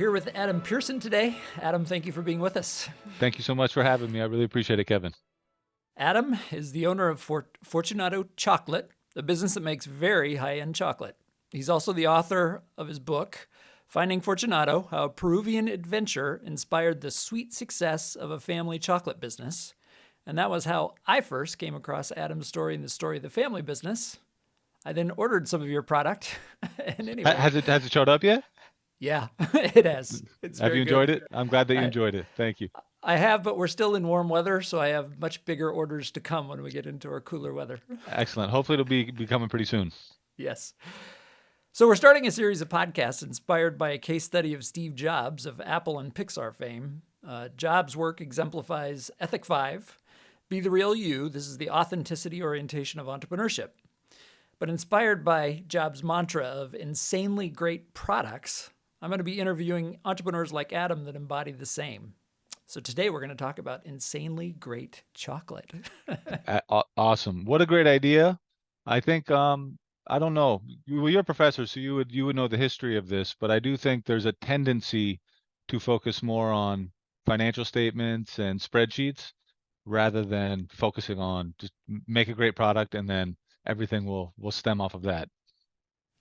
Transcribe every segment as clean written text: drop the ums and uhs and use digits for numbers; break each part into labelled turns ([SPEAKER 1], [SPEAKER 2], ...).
[SPEAKER 1] here with Adam Pearson today. Adam, thank you for being with us.
[SPEAKER 2] Thank you so much for having me. I really appreciate it, Kevin.
[SPEAKER 1] Adam is the owner of Fortunato Chocolate, a business that makes very high-end chocolate. He's also the author of his book, Finding Fortunato, How a Peruvian Adventure Inspired the Sweet Success of a Family Chocolate Business. And that was how I first came across Adam's story in the story of the family business. I then ordered some of your product. And anyway,
[SPEAKER 2] Has it showed up yet?
[SPEAKER 1] yeah, it has. It's
[SPEAKER 2] Have
[SPEAKER 1] very
[SPEAKER 2] you enjoyed
[SPEAKER 1] good.
[SPEAKER 2] it? I'm glad that you
[SPEAKER 1] I,
[SPEAKER 2] enjoyed it. Thank you.
[SPEAKER 1] I have, but we're still in warm weather, so I have much bigger orders to come when we get into our cooler weather.
[SPEAKER 2] Excellent. Hopefully it'll be coming pretty soon.
[SPEAKER 1] Yes. So we're starting a series of podcasts inspired by a case study of Steve Jobs of Apple and Pixar fame. Jobs' work exemplifies Ethic 5, Be the Real You. This is the authenticity orientation of entrepreneurship. But inspired by Jobs' mantra of insanely great products, I'm going to be interviewing entrepreneurs like Adam that embody the same. So today we're going to talk about insanely great chocolate.
[SPEAKER 2] Awesome. What a great idea. I think I don't know. You're a professor, so you would know the history of this, but I do think there's a tendency to focus more on financial statements and spreadsheets rather than focusing on just make a great product and then everything will stem off of that.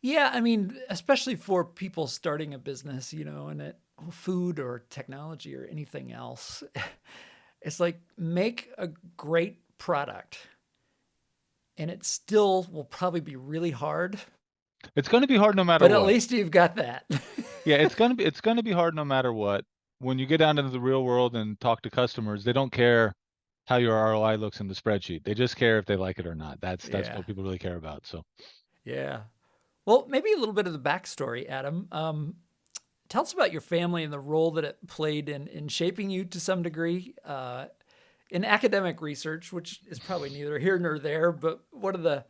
[SPEAKER 1] Yeah, I mean, especially for people starting a business, and food or technology or anything else, it's like make a great product and it still will probably be really hard,
[SPEAKER 2] It's going to be hard no matter
[SPEAKER 1] but at
[SPEAKER 2] what.
[SPEAKER 1] least you've got that.
[SPEAKER 2] Yeah, it's gonna be hard no matter what. When you get down into the real world and talk to customers, they don't care how your ROI looks in the spreadsheet. They just care if they like it or not. That's
[SPEAKER 1] Yeah,
[SPEAKER 2] what people really care about. So
[SPEAKER 1] yeah. Well, maybe a little bit of the backstory, Adam. Tell us about your family and the role that it played in shaping you to some degree. In academic research, which is probably neither here nor there, but one of the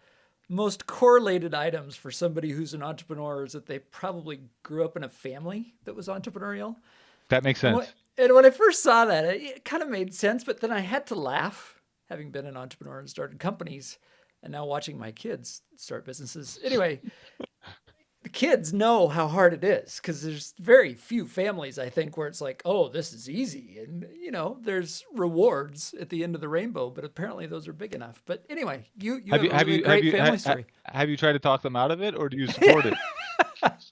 [SPEAKER 1] most correlated items for somebody who's an entrepreneur is that they probably grew up in a family that was entrepreneurial.
[SPEAKER 2] that makes
[SPEAKER 1] And when,
[SPEAKER 2] sense.
[SPEAKER 1] and when I first saw that, it kind of made sense, but then I had to laugh, having been an entrepreneur and started companies, and now watching my kids start businesses. Anyway, the kids know how hard it is because there's very few families, I think, where it's like, oh, this is easy. And, there's rewards at the end of the rainbow, but apparently those are big enough. But anyway, you
[SPEAKER 2] Have
[SPEAKER 1] have
[SPEAKER 2] you
[SPEAKER 1] a
[SPEAKER 2] have
[SPEAKER 1] really
[SPEAKER 2] you have
[SPEAKER 1] great
[SPEAKER 2] you
[SPEAKER 1] family story.
[SPEAKER 2] have you tried to talk them out of it, or do you support it?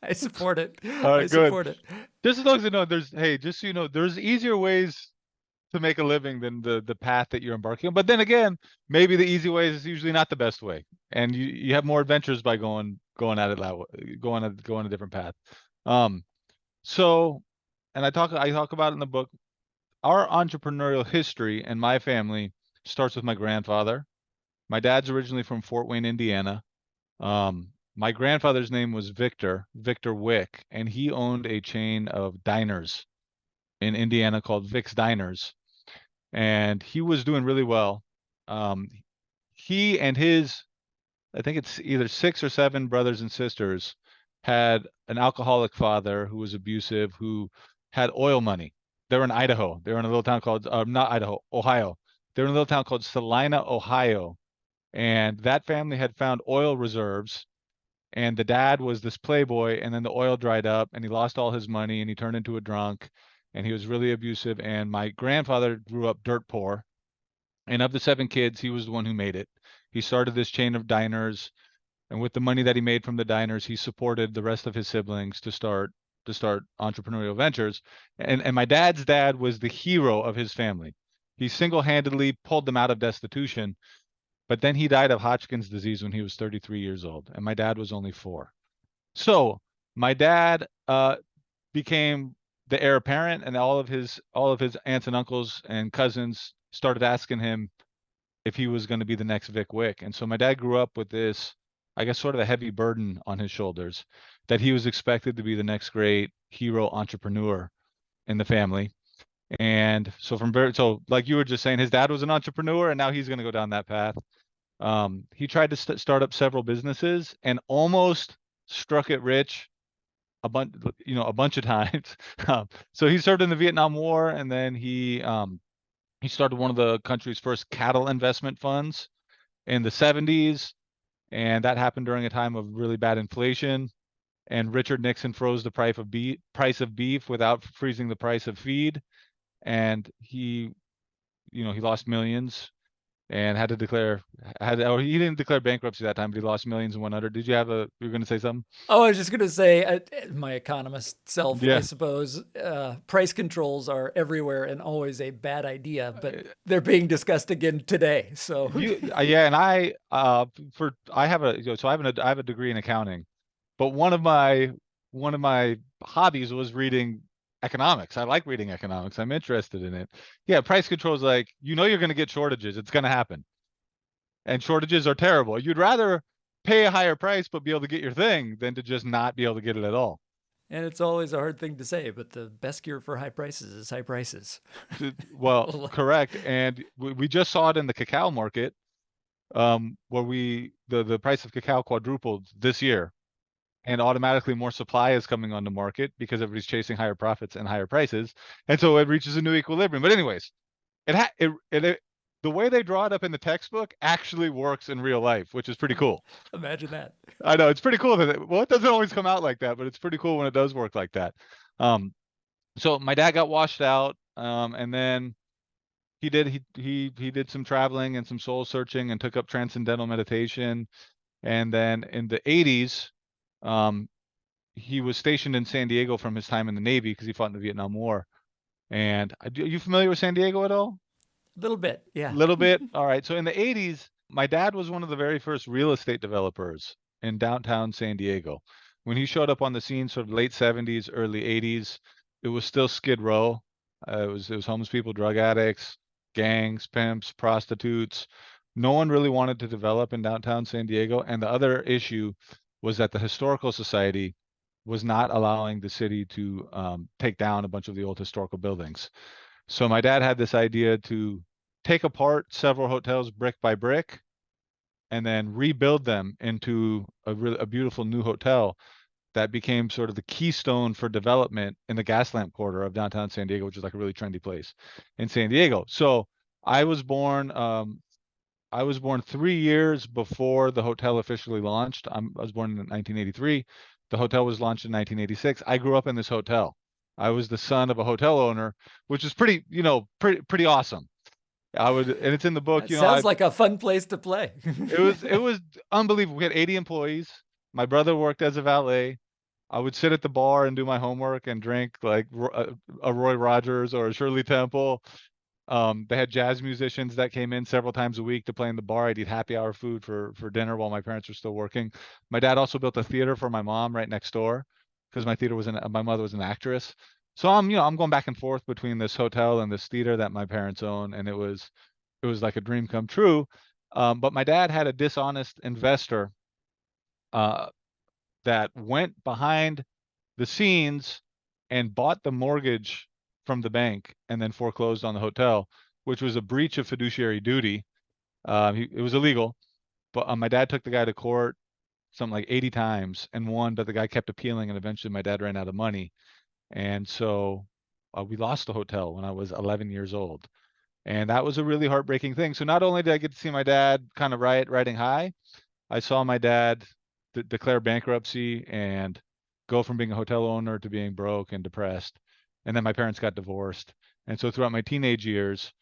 [SPEAKER 1] I support it.
[SPEAKER 2] All
[SPEAKER 1] I
[SPEAKER 2] right, good.
[SPEAKER 1] support it.
[SPEAKER 2] Just as long as you know, just so you know, there's easier ways to make a living than the path that you're embarking on. But then again, maybe the easy way is usually not the best way, and you have more adventures by going at it that way, going a different path. Um, so, and I talk about it in the book. Our entrepreneurial history and my family starts with my grandfather. My dad's originally from Fort Wayne, Indiana. My grandfather's name was Victor Wick, and he owned a chain of diners in Indiana called Vic's Diners, and he was doing really well. Um, he and his, I think it's either six or seven brothers and sisters, had an alcoholic father who was abusive, who had oil money. They were in Idaho. They were in a little town called, not Idaho, Ohio. They were in a little town called Salina, Ohio. And that family had found oil reserves. And the dad was this playboy, and then the oil dried up, and he lost all his money, and he turned into a drunk, and he was really abusive. And my grandfather grew up dirt poor, and of the seven kids, he was the one who made it. He started this chain of diners, and with the money that he made from the diners, he supported the rest of his siblings to start entrepreneurial ventures. And my dad's dad was the hero of his family. He single-handedly pulled them out of destitution, but then he died of Hodgkin's disease when he was 33 years old, and my dad was only 4. So my dad became the heir apparent, and all of his aunts and uncles and cousins started asking him if he was going to be the next Vic Wick. And so my dad grew up with this, I guess, sort of a heavy burden on his shoulders that he was expected to be the next great hero entrepreneur in the family. And so like you were just saying, his dad was an entrepreneur, and now he's going to go down that path. He tried to start up several businesses and almost struck it rich a bunch of times. So he served in the Vietnam War, and then he started one of the country's first cattle investment funds in the 70s, and that happened during a time of really bad inflation. and Richard Nixon froze the price of beef without freezing the price of feed, and he lost millions and had to declare or he didn't declare bankruptcy that time, but he lost millions and went under. Did you have a you were going to say something?
[SPEAKER 1] Oh, I was just going to say, my economist self, I
[SPEAKER 2] Yeah.
[SPEAKER 1] suppose, price controls are everywhere and always a bad idea, but they're being discussed again today. So,
[SPEAKER 2] Yeah, and I have I have a degree in accounting, but one of my hobbies was reading economics. I like reading economics. I'm interested in it. Yeah, price control is like, you're going to get shortages. It's going to happen. And shortages are terrible. You'd rather pay a higher price but be able to get your thing than to just not be able to get it at all.
[SPEAKER 1] and it's always a hard thing to say, but the best cure for high prices is high prices.
[SPEAKER 2] Well, correct. And we just saw it in the cacao market, where the price of cacao quadrupled this year, and automatically more supply is coming on the market because everybody's chasing higher profits and higher prices, and so it reaches a new equilibrium. But anyways, the way they draw it up in the textbook actually works in real life, which is pretty cool.
[SPEAKER 1] Imagine that.
[SPEAKER 2] I know it's pretty cool well, it doesn't always come out like that, but it's pretty cool when it does work like that. Um, so my dad got washed out, and then he did some traveling and some soul searching and took up transcendental meditation. And then in the 80s, um, he was stationed in San Diego from his time in the Navy because he fought in the Vietnam War. And are you familiar with San Diego at all?
[SPEAKER 1] A little bit,
[SPEAKER 2] A
[SPEAKER 1] yeah.
[SPEAKER 2] little bit. All right. So in the 80s, my dad was one of the very first real estate developers in downtown San Diego. When he showed up on the scene, sort of late 70s, early 80s, it was still Skid Row. It was homeless people, drug addicts, gangs, pimps, prostitutes. No one really wanted to develop in downtown San Diego. And the other issue was that the historical society was not allowing the city to take down a bunch of the old historical buildings. So my dad had this idea to take apart several hotels brick by brick and then rebuild them into a beautiful new hotel that became sort of the keystone for development in the Gaslamp quarter of downtown San Diego, which is like a really trendy place in San Diego. So I was born I was born 3 years before the hotel officially launched. I was born in 1983. The hotel was launched in 1986. I grew up in this hotel. I was the son of a hotel owner, which is pretty awesome. And it's in the book.
[SPEAKER 1] That sounds like a fun place to play.
[SPEAKER 2] It was unbelievable. We had 80 employees. My brother worked as a valet. I would sit at the bar and do my homework and drink like a Roy Rogers or a Shirley Temple. They had jazz musicians that came in several times a week to play in the bar. I'd eat happy hour food for dinner while my parents were still working. My dad also built a theater for my mom right next door because my mother was an actress. So I'm going back and forth between this hotel and this theater that my parents own, and it was like a dream come true. But my dad had a dishonest investor uh, that went behind the scenes and bought the mortgage from the bank and then foreclosed on the hotel, which was a breach of fiduciary duty. It was illegal, but my dad took the guy to court something like 80 times and won, but the guy kept appealing, and eventually my dad ran out of money. And so we lost the hotel when I was 11 years old. And that was a really heartbreaking thing. So not only did I get to see my dad kind of riding high, I saw my dad declare bankruptcy and go from being a hotel owner to being broke and depressed. And then my parents got divorced. And so throughout my teenage years,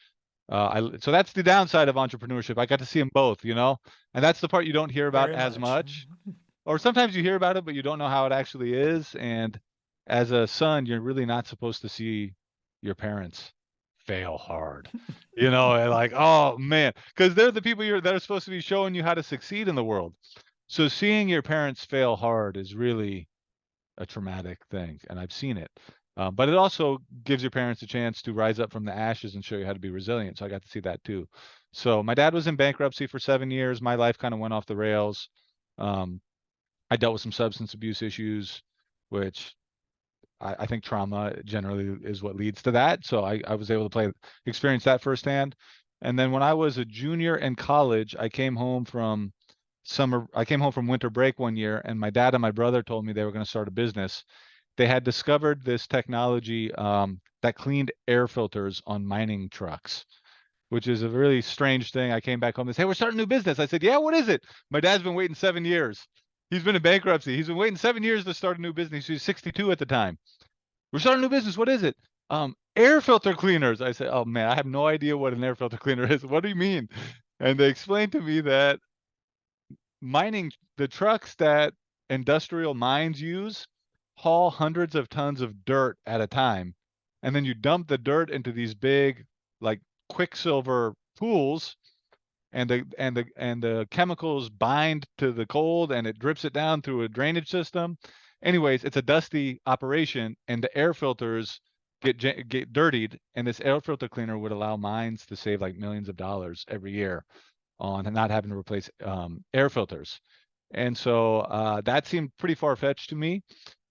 [SPEAKER 2] so that's the downside of entrepreneurship. I got to see them both, and that's the part you don't hear about
[SPEAKER 1] Very
[SPEAKER 2] as
[SPEAKER 1] much.
[SPEAKER 2] much, or sometimes you hear about it, but you don't know how it actually is. And as a son, you're really not supposed to see your parents fail hard, and like, oh man, because they're the people that are supposed to be showing you how to succeed in the world. So seeing your parents fail hard is really a traumatic thing, and I've seen it. But it also gives your parents a chance to rise up from the ashes and show you how to be resilient. So I got to see that too. So my dad was in bankruptcy for 7 years. My life kind of went off the rails. Um, I dealt with some substance abuse issues, which I think trauma generally is what leads to that. So I was able to experience that firsthand. And then when I was a junior in college, I came home from winter break one year, and my dad and my brother told me they were going to start a business. They had discovered this technology that cleaned air filters on mining trucks, which is a really strange thing. I came back home and said, "Hey, we're starting a new business." I said, "Yeah, what is it?" My dad's been waiting 7 years. He's been in bankruptcy. He's been waiting 7 years to start a new business. He's 62 at the time. We're starting a new business. What is it? Air filter cleaners. I said, oh man, I have no idea what an air filter cleaner is. What do you mean? And they explained to me that mining, the trucks that industrial mines use haul hundreds of tons of dirt at a time. And then you dump the dirt into these big, like quicksilver pools, and the chemicals bind to the cold and it drips it down through a drainage system. Anyways, it's a dusty operation and the air filters get dirtied, and this air filter cleaner would allow mines to save like millions of dollars every year on not having to replace air filters. And so that seemed pretty far-fetched to me.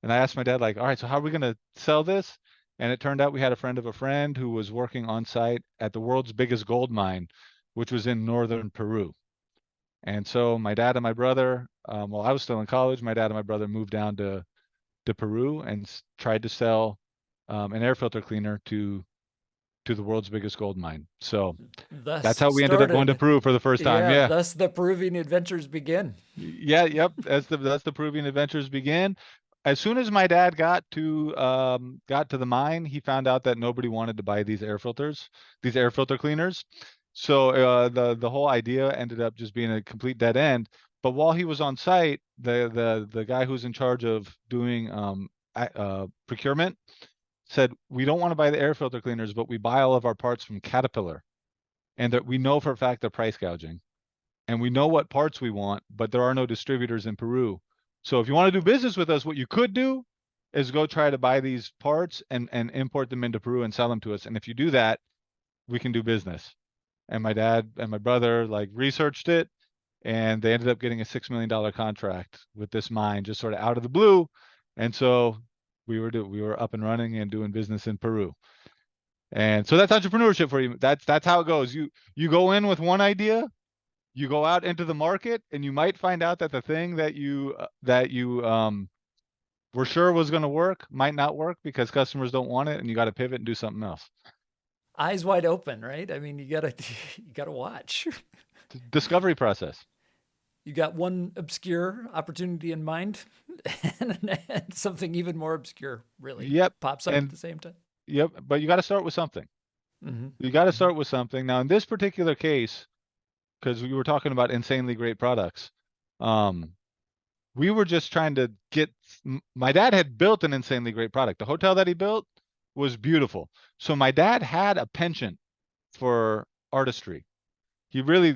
[SPEAKER 2] And I asked my dad, like, all right, so how are we going to sell this? And it turned out we had a friend of a friend who was working on site at the world's biggest gold mine, which was in northern Peru. And so my dad and my brother, while I was still in college, my dad and my brother moved down to Peru and tried to sell an air filter cleaner to the world's biggest gold mine. So that's
[SPEAKER 1] Thus
[SPEAKER 2] how we ended up going to
[SPEAKER 1] started,
[SPEAKER 2] Peru for the first time.
[SPEAKER 1] yeah,
[SPEAKER 2] Yeah.
[SPEAKER 1] thus the Peruvian adventures begin.
[SPEAKER 2] Yeah, yep. That's the Peruvian adventures began. As soon as my dad got to the mine, he found out that nobody wanted to buy these air filters, these air filter cleaners. So the whole idea ended up just being a complete dead end. But while he was on site, the guy who's in charge of doing procurement said, we don't want to buy the air filter cleaners, but we buy all of our parts from Caterpillar, and that we know for a fact they're price gouging, and we know what parts we want, but there are no distributors in Peru. So if you want to do business with us, what you could do is go try to buy these parts and import them into Peru and sell them to us. And if you do that, we can do business. And my dad and my brother like researched it, and they ended up getting a $6 million contract with this mine just sort of out of the blue. And so we were up and running and doing business in Peru. And so that's entrepreneurship for you. That's how it goes. You go in with one idea, you go out into the market, and you might find out that the thing that you were sure was going to work might not work because customers don't want it, and you got to pivot and do something else.
[SPEAKER 1] Eyes wide open, right? I mean, you gotta you gotta watch.
[SPEAKER 2] Discovery process.
[SPEAKER 1] You got one obscure opportunity in mind, and something even more obscure really
[SPEAKER 2] Yep.
[SPEAKER 1] pops up at
[SPEAKER 2] And
[SPEAKER 1] the same time.
[SPEAKER 2] yep, but you got to start with something.
[SPEAKER 1] Hmm.
[SPEAKER 2] You got to
[SPEAKER 1] Hmm.
[SPEAKER 2] start with something. Now, in this particular case, because we were talking about insanely great products, um, we were just trying to get. My dad had built an insanely great product. The hotel that he built was beautiful. So my dad had a penchant for artistry. He really,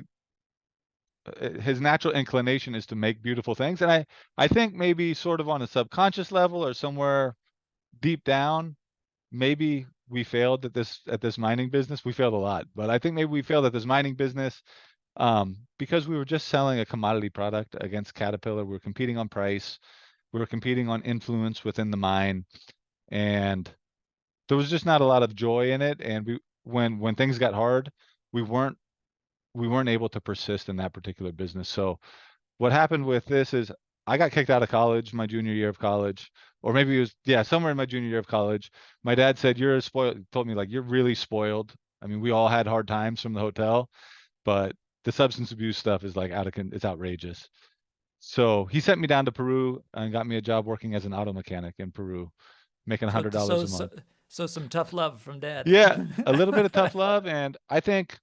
[SPEAKER 2] his natural inclination is to make beautiful things. And I think maybe sort of on a subconscious level or somewhere deep down, maybe we failed at this mining business. We failed a lot, but I think maybe we failed at this mining business because we were just selling a commodity product against Caterpillar. We were competing on price. We were competing on influence within the mine, and there was just not a lot of joy in it. And when things got hard, we weren't we weren't able to persist in that particular business. So what happened with this is I got kicked out of college my junior year of college, or maybe it was, yeah, somewhere in my junior year of college. My dad said, "You're spoiled." Told me like, "You're really spoiled." I mean, we all had hard times from the hotel, but the substance abuse stuff is like it's outrageous. So he sent me down to Peru and got me a job working as an auto mechanic in Peru, making
[SPEAKER 1] So,
[SPEAKER 2] $100
[SPEAKER 1] so,
[SPEAKER 2] a
[SPEAKER 1] so,
[SPEAKER 2] month.
[SPEAKER 1] so some tough love from dad.
[SPEAKER 2] Yeah, a little bit of tough love, and I think,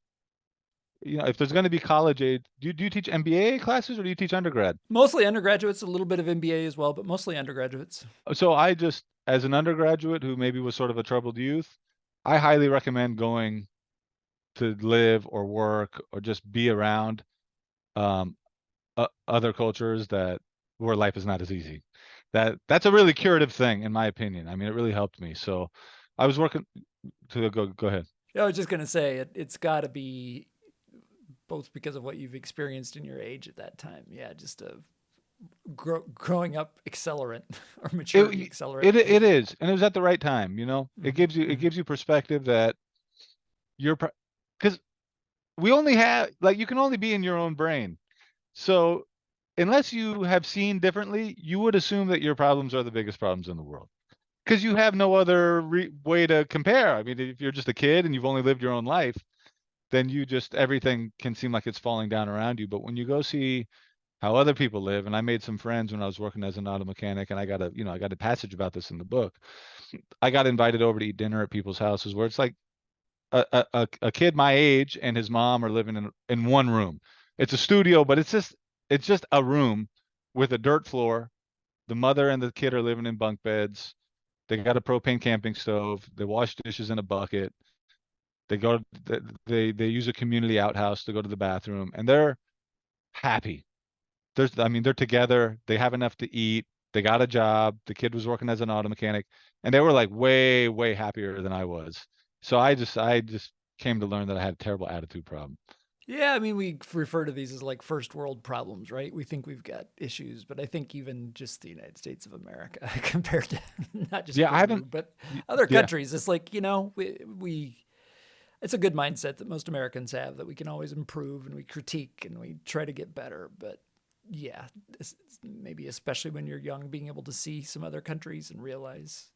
[SPEAKER 2] if there's going to be college age, do you teach MBA classes or do you teach undergrad?
[SPEAKER 1] Mostly undergraduates, a little bit of MBA as well, but mostly undergraduates.
[SPEAKER 2] So I just, as an undergraduate who maybe was sort of a troubled youth, I highly recommend going to live or work or just be around um, other cultures that where life is not as easy. That's a really curative thing, in my opinion. I mean, it really helped me. So I was working to go ahead.
[SPEAKER 1] I was just going to say it's got to be both because of what you've experienced in your age at that time. Yeah, just a growing up accelerant or maturity
[SPEAKER 2] It,
[SPEAKER 1] accelerant.
[SPEAKER 2] it is, and it was at the right time. It
[SPEAKER 1] Hmm.
[SPEAKER 2] gives you it
[SPEAKER 1] Hmm.
[SPEAKER 2] gives you perspective that you're because we only have like you can only be in your own brain. So unless you have seen differently, you would assume that your problems are the biggest problems in the world because you have no other way to compare. I mean, if you're just a kid and you've only lived your own life, then you just everything can seem like it's falling down around you. But when you go see how other people live. And I made some friends when I was working as an auto mechanic, and I got a passage about this in the book. I got invited over to eat dinner at people's houses where it's like a kid my age and his mom are living in one room. It's a studio, but it's just a room with a dirt floor. The mother and the kid are living in bunk beds. They got a propane camping stove. They wash dishes in a bucket. They go they use a community outhouse to go to the bathroom, and they're happy. They're together. They have enough to eat. They got a job. The kid was working as an auto mechanic, and they were like way, way happier than I was. So I just came to learn that I had a terrible attitude problem.
[SPEAKER 1] Yeah, I mean, we refer to these as like first world problems, right? We think we've got issues, but I think even just the United States of America compared to not just
[SPEAKER 2] Yeah, I
[SPEAKER 1] Peru,
[SPEAKER 2] haven't.
[SPEAKER 1] but other
[SPEAKER 2] Yeah,
[SPEAKER 1] countries, it's like, we it's a good mindset that most Americans have that we can always improve and we critique and we try to get better. But yeah, maybe especially when you're young, being able to see some other countries and realize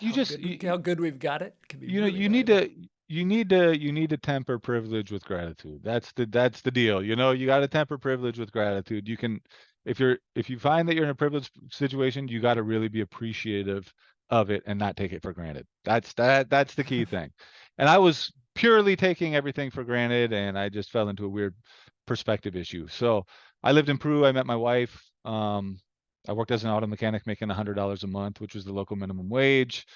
[SPEAKER 2] you just you,
[SPEAKER 1] how good we've got it can be
[SPEAKER 2] you know
[SPEAKER 1] really
[SPEAKER 2] you need
[SPEAKER 1] valuable.
[SPEAKER 2] to you need to temper privilege with gratitude. That's the deal. You got to temper privilege with gratitude. You can if you find that you're in a privileged situation, you got to really be appreciative of it and not take it for granted. That's the key thing. And I was purely taking everything for granted, and I just fell into a weird perspective issue. So I lived in Peru. I met my wife. I worked as an auto mechanic making $100 a month, which was the local minimum wage.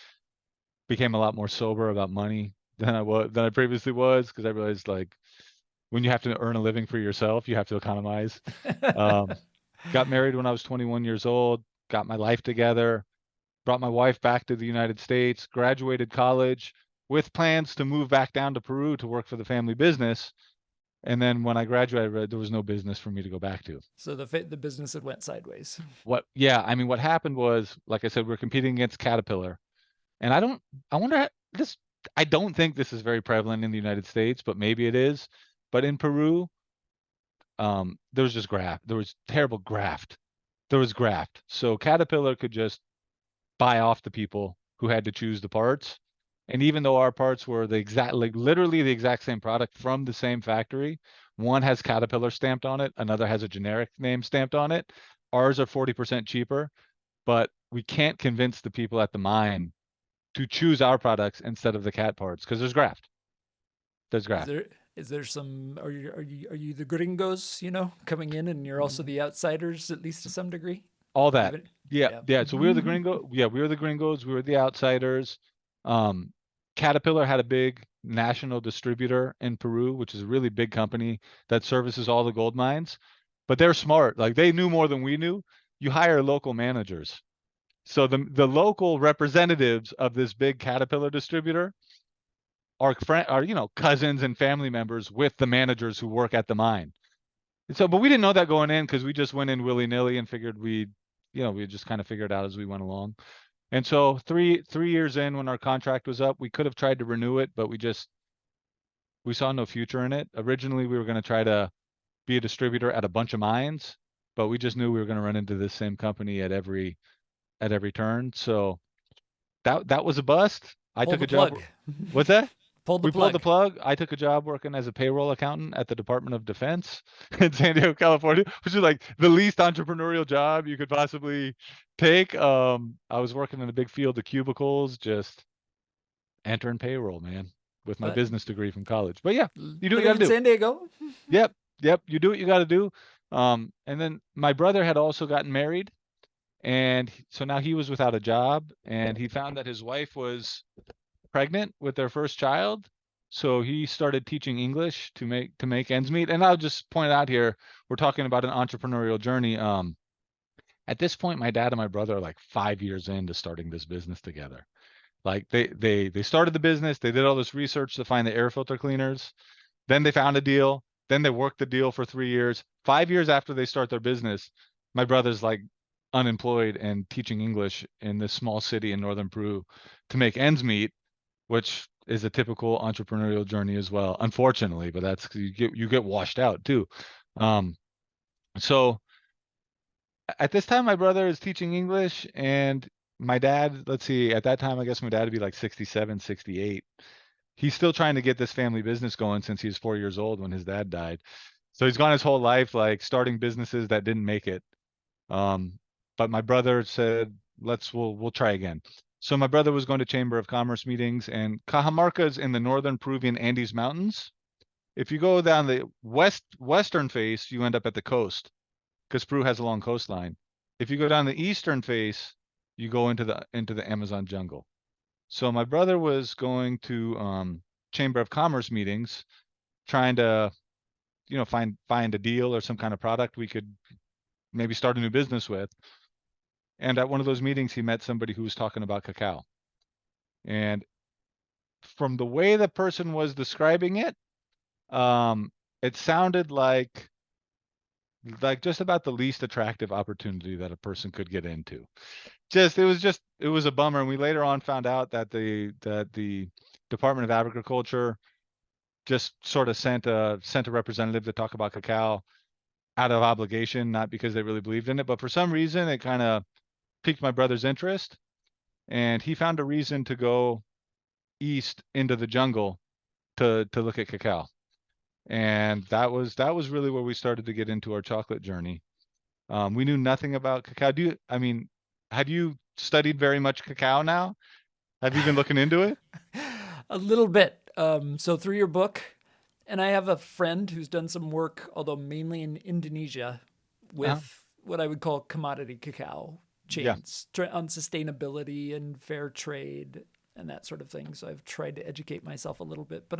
[SPEAKER 2] Became a lot more sober about money than I previously was, because I realized, like, when you have to earn a living for yourself, you have to economize. Um, Got married when I was 21 years old, got my life together, brought my wife back to the United States, graduated college with plans to move back down to Peru to work for the family business. And then when I graduated, there was no business for me to go back to.
[SPEAKER 1] So the business had went sideways.
[SPEAKER 2] What happened was, like I said, we're competing against Caterpillar. And I wonder this, I don't think this is very prevalent in the United States, but maybe it is. But in Peru, there was just graft. There was terrible graft. There was graft. So Caterpillar could just buy off the people who had to choose the parts. And even though our parts were like literally the exact same product from the same factory, one has Caterpillar stamped on it, another has a generic name stamped on it. Ours are 40% cheaper, but we can't convince the people at the mine to choose our products instead of the cat parts because there's graft. There's
[SPEAKER 1] Is
[SPEAKER 2] graft.
[SPEAKER 1] there some are you the gringos, coming in and you're also the outsiders at least to some degree?
[SPEAKER 2] All
[SPEAKER 1] Do you
[SPEAKER 2] that.
[SPEAKER 1] have it?
[SPEAKER 2] Yeah,
[SPEAKER 1] Yeah.
[SPEAKER 2] yeah. So we were the gringo. Yeah, we were the gringos. We were the outsiders. Um, Caterpillar had a big national distributor in Peru, which is a really big company that services all the gold mines. But they're smart. Like, they knew more than we knew. You hire local managers. So the local representatives of this big Caterpillar distributor are cousins and family members with the managers who work at the mine. And so, but we didn't know that going in because we just went in willy nilly and figured we just kind of figured out as we went along. And so three years in, when our contract was up, we could have tried to renew it, but we saw no future in it. Originally, we were going to try to be a distributor at a bunch of mines, but we just knew we were going to run into this same company at every turn. So that was a bust. I
[SPEAKER 1] Pull
[SPEAKER 2] took
[SPEAKER 1] the
[SPEAKER 2] a job.
[SPEAKER 1] plug.
[SPEAKER 2] What's that?
[SPEAKER 1] Pulled the
[SPEAKER 2] We pulled the
[SPEAKER 1] plug.
[SPEAKER 2] plug. I took a job working as a payroll accountant at the Department of Defense in San Diego, California, which is like the least entrepreneurial job you could possibly take. I was working in a big field of cubicles, just entering payroll, man, with my
[SPEAKER 1] But
[SPEAKER 2] business degree from college. But yeah, you do what you
[SPEAKER 1] living
[SPEAKER 2] got
[SPEAKER 1] in
[SPEAKER 2] to do.
[SPEAKER 1] San Diego.
[SPEAKER 2] Yep, yep, you do what you got to do. And then my brother had also gotten married, and so now he was without a job, and he found that his wife was pregnant with their first child. So he started teaching English to make ends meet. And I'll just point out here, we're talking about an entrepreneurial journey. At this point, my dad and my brother are like 5 years into starting this business together. Like, they started the business, they did all this research to find the air filter cleaners, then they found a deal, then they worked the deal for 3 years. 5 years after they start their business, my brother's like unemployed and teaching English in this small city in northern Peru to make ends meet, which is a typical entrepreneurial journey as well, unfortunately. But that's, you get washed out too. So at this time, my brother is teaching English, and my dad, let's see, at that time, I guess my dad would be like 67, 68. He's still trying to get this family business going since he was 4 years old when his dad died. So he's gone his whole life like starting businesses that didn't make it. Um, but my brother said, we'll try again. So my brother was going to Chamber of Commerce meetings, and Cajamarca is in the northern Peruvian Andes Mountains. If you go down the western face, you end up at the coast because Peru has a long coastline. If you go down the eastern face, you go into the Amazon jungle. So my brother was going to Chamber of Commerce meetings, trying to find a deal or some kind of product we could maybe start a new business with. And at one of those meetings, he met somebody who was talking about cacao. And from the way the person was describing it, it sounded like just about the least attractive opportunity that a person could get into. It was a bummer. And we later on found out that the Department of Agriculture just sort of sent a representative to talk about cacao out of obligation, not because they really believed in it, but for some reason it kind of piqued my brother's interest, and he found a reason to go east into the jungle to look at cacao. And that was really where we started to get into our chocolate journey. We knew nothing about cacao. Have you studied very much cacao now? Have you been looking into it?
[SPEAKER 1] A little bit. So through your book, and I have a friend who's done some work, although mainly in Indonesia,
[SPEAKER 2] Uh-huh.
[SPEAKER 1] with what I would call commodity cacao
[SPEAKER 2] Yeah.
[SPEAKER 1] chains on sustainability and fair trade and that sort of thing. So I've tried to educate myself a little bit, but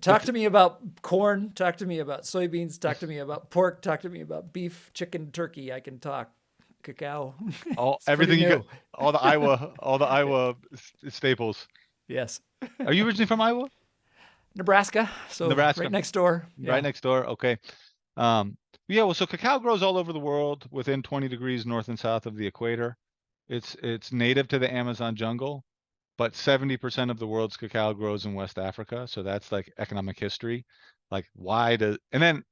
[SPEAKER 1] talk
[SPEAKER 2] It's
[SPEAKER 1] to me about corn, talk to me about soybeans, talk to me about pork, talk to me about beef, chicken, turkey. I can talk. Cacao.
[SPEAKER 2] all
[SPEAKER 1] It's pretty
[SPEAKER 2] everything you get,
[SPEAKER 1] new.
[SPEAKER 2] all the Iowa staples.
[SPEAKER 1] Yes.
[SPEAKER 2] Are you originally from Iowa?
[SPEAKER 1] Nebraska, so right
[SPEAKER 2] Nebraska,
[SPEAKER 1] next door.
[SPEAKER 2] right
[SPEAKER 1] Yeah.
[SPEAKER 2] next door. Okay. Yeah, well, so cacao grows all over the world within 20 degrees north and south of the equator. It's native to the Amazon jungle, but 70% of the world's cacao grows in West Africa. So that's like economic history. Like and then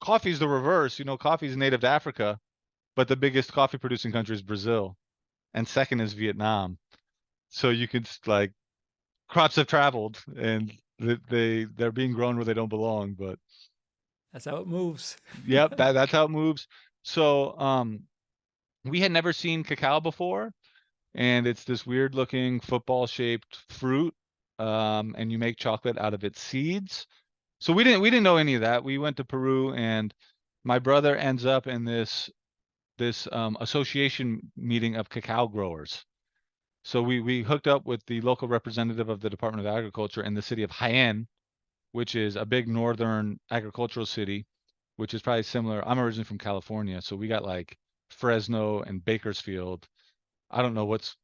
[SPEAKER 2] coffee's the reverse. Coffee's native to Africa, but the biggest coffee producing country is Brazil, and second is Vietnam. So you could like crops have traveled, and they're being grown where they don't belong. But
[SPEAKER 1] That's how it moves.
[SPEAKER 2] yep, that's how it moves. So we had never seen cacao before, and it's this weird looking football shaped fruit. And you make chocolate out of its seeds. So we didn't know any of that. We went to Peru, and my brother ends up in this association meeting of cacao growers. So we hooked up with the local representative of the Department of Agriculture in the city of Jaén, which is a big northern agricultural city, which is probably similar. I'm originally from California, so we got like Fresno and Bakersfield. I don't know what's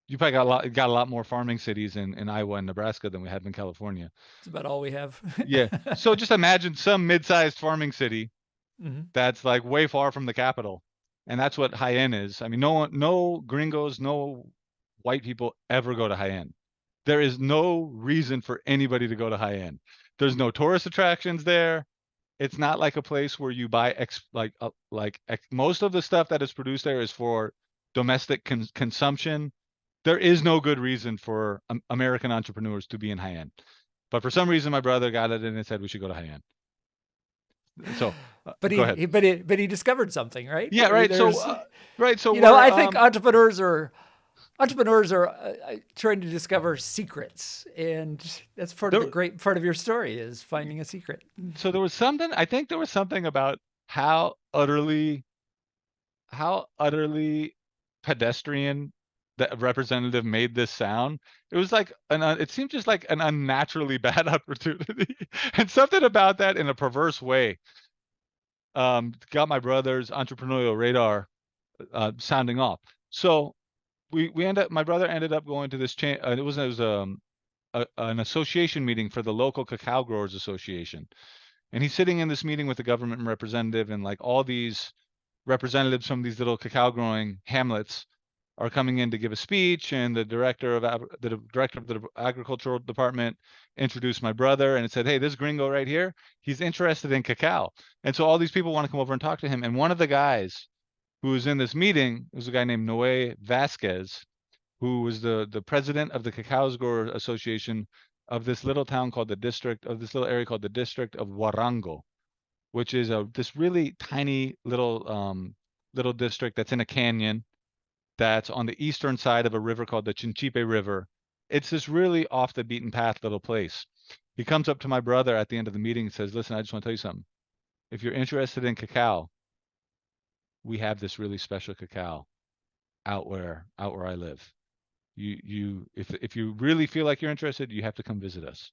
[SPEAKER 2] you probably got a lot more farming cities in Iowa and Nebraska than we have in California.
[SPEAKER 1] It's about all we have.
[SPEAKER 2] Yeah. So just imagine some mid-sized farming city
[SPEAKER 1] Hmm.
[SPEAKER 2] that's like way far from the capital. And that's what Jaén is. I mean, no gringos, no white people ever go to Jaén. There is no reason for anybody to go to Jaén. There's no tourist attractions there. It's not like a place where you buy most of the stuff that is produced there is for domestic consumption. There is no good reason for American entrepreneurs to be in Jaén. But for some reason, my brother got it in his head we should go to Jaén. So
[SPEAKER 1] But
[SPEAKER 2] go ahead.
[SPEAKER 1] he discovered something, right?
[SPEAKER 2] Yeah,
[SPEAKER 1] I mean,
[SPEAKER 2] right. So,
[SPEAKER 1] there's,
[SPEAKER 2] right. So
[SPEAKER 1] you know,
[SPEAKER 2] we're
[SPEAKER 1] I think entrepreneurs are trying to discover secrets, and that's part of
[SPEAKER 2] there.
[SPEAKER 1] the great part of your story is finding a secret.
[SPEAKER 2] So there was something. I think there was something about how utterly pedestrian the representative made this sound. It was like it seemed just like an unnaturally bad opportunity, and something about that in a perverse way got my brother's entrepreneurial radar sounding off. So my brother ended up going to this an association meeting for the local cacao growers association, and he's sitting in this meeting with the government representative, and like all these representatives from these little cacao growing hamlets are coming in to give a speech, and the director of the agricultural department introduced my brother, and it said, hey, this gringo right here, he's interested in cacao. And so all these people want to come over and talk to him, and one of the guys who was in this meeting was a guy named Noé Vasquez, who was the president of the Cacao Grower Association of this little town called the district of this little area called the district of Warango, which is this really tiny little district that's in a canyon that's on the eastern side of a river called the Chinchipe River. It's this really off the beaten path little place. He comes up to my brother at the end of the meeting and says, "Listen, I just want to tell you something. If you're interested in cacao, we have this really special cacao out where I live. If you really feel like you're interested, you have to come visit us."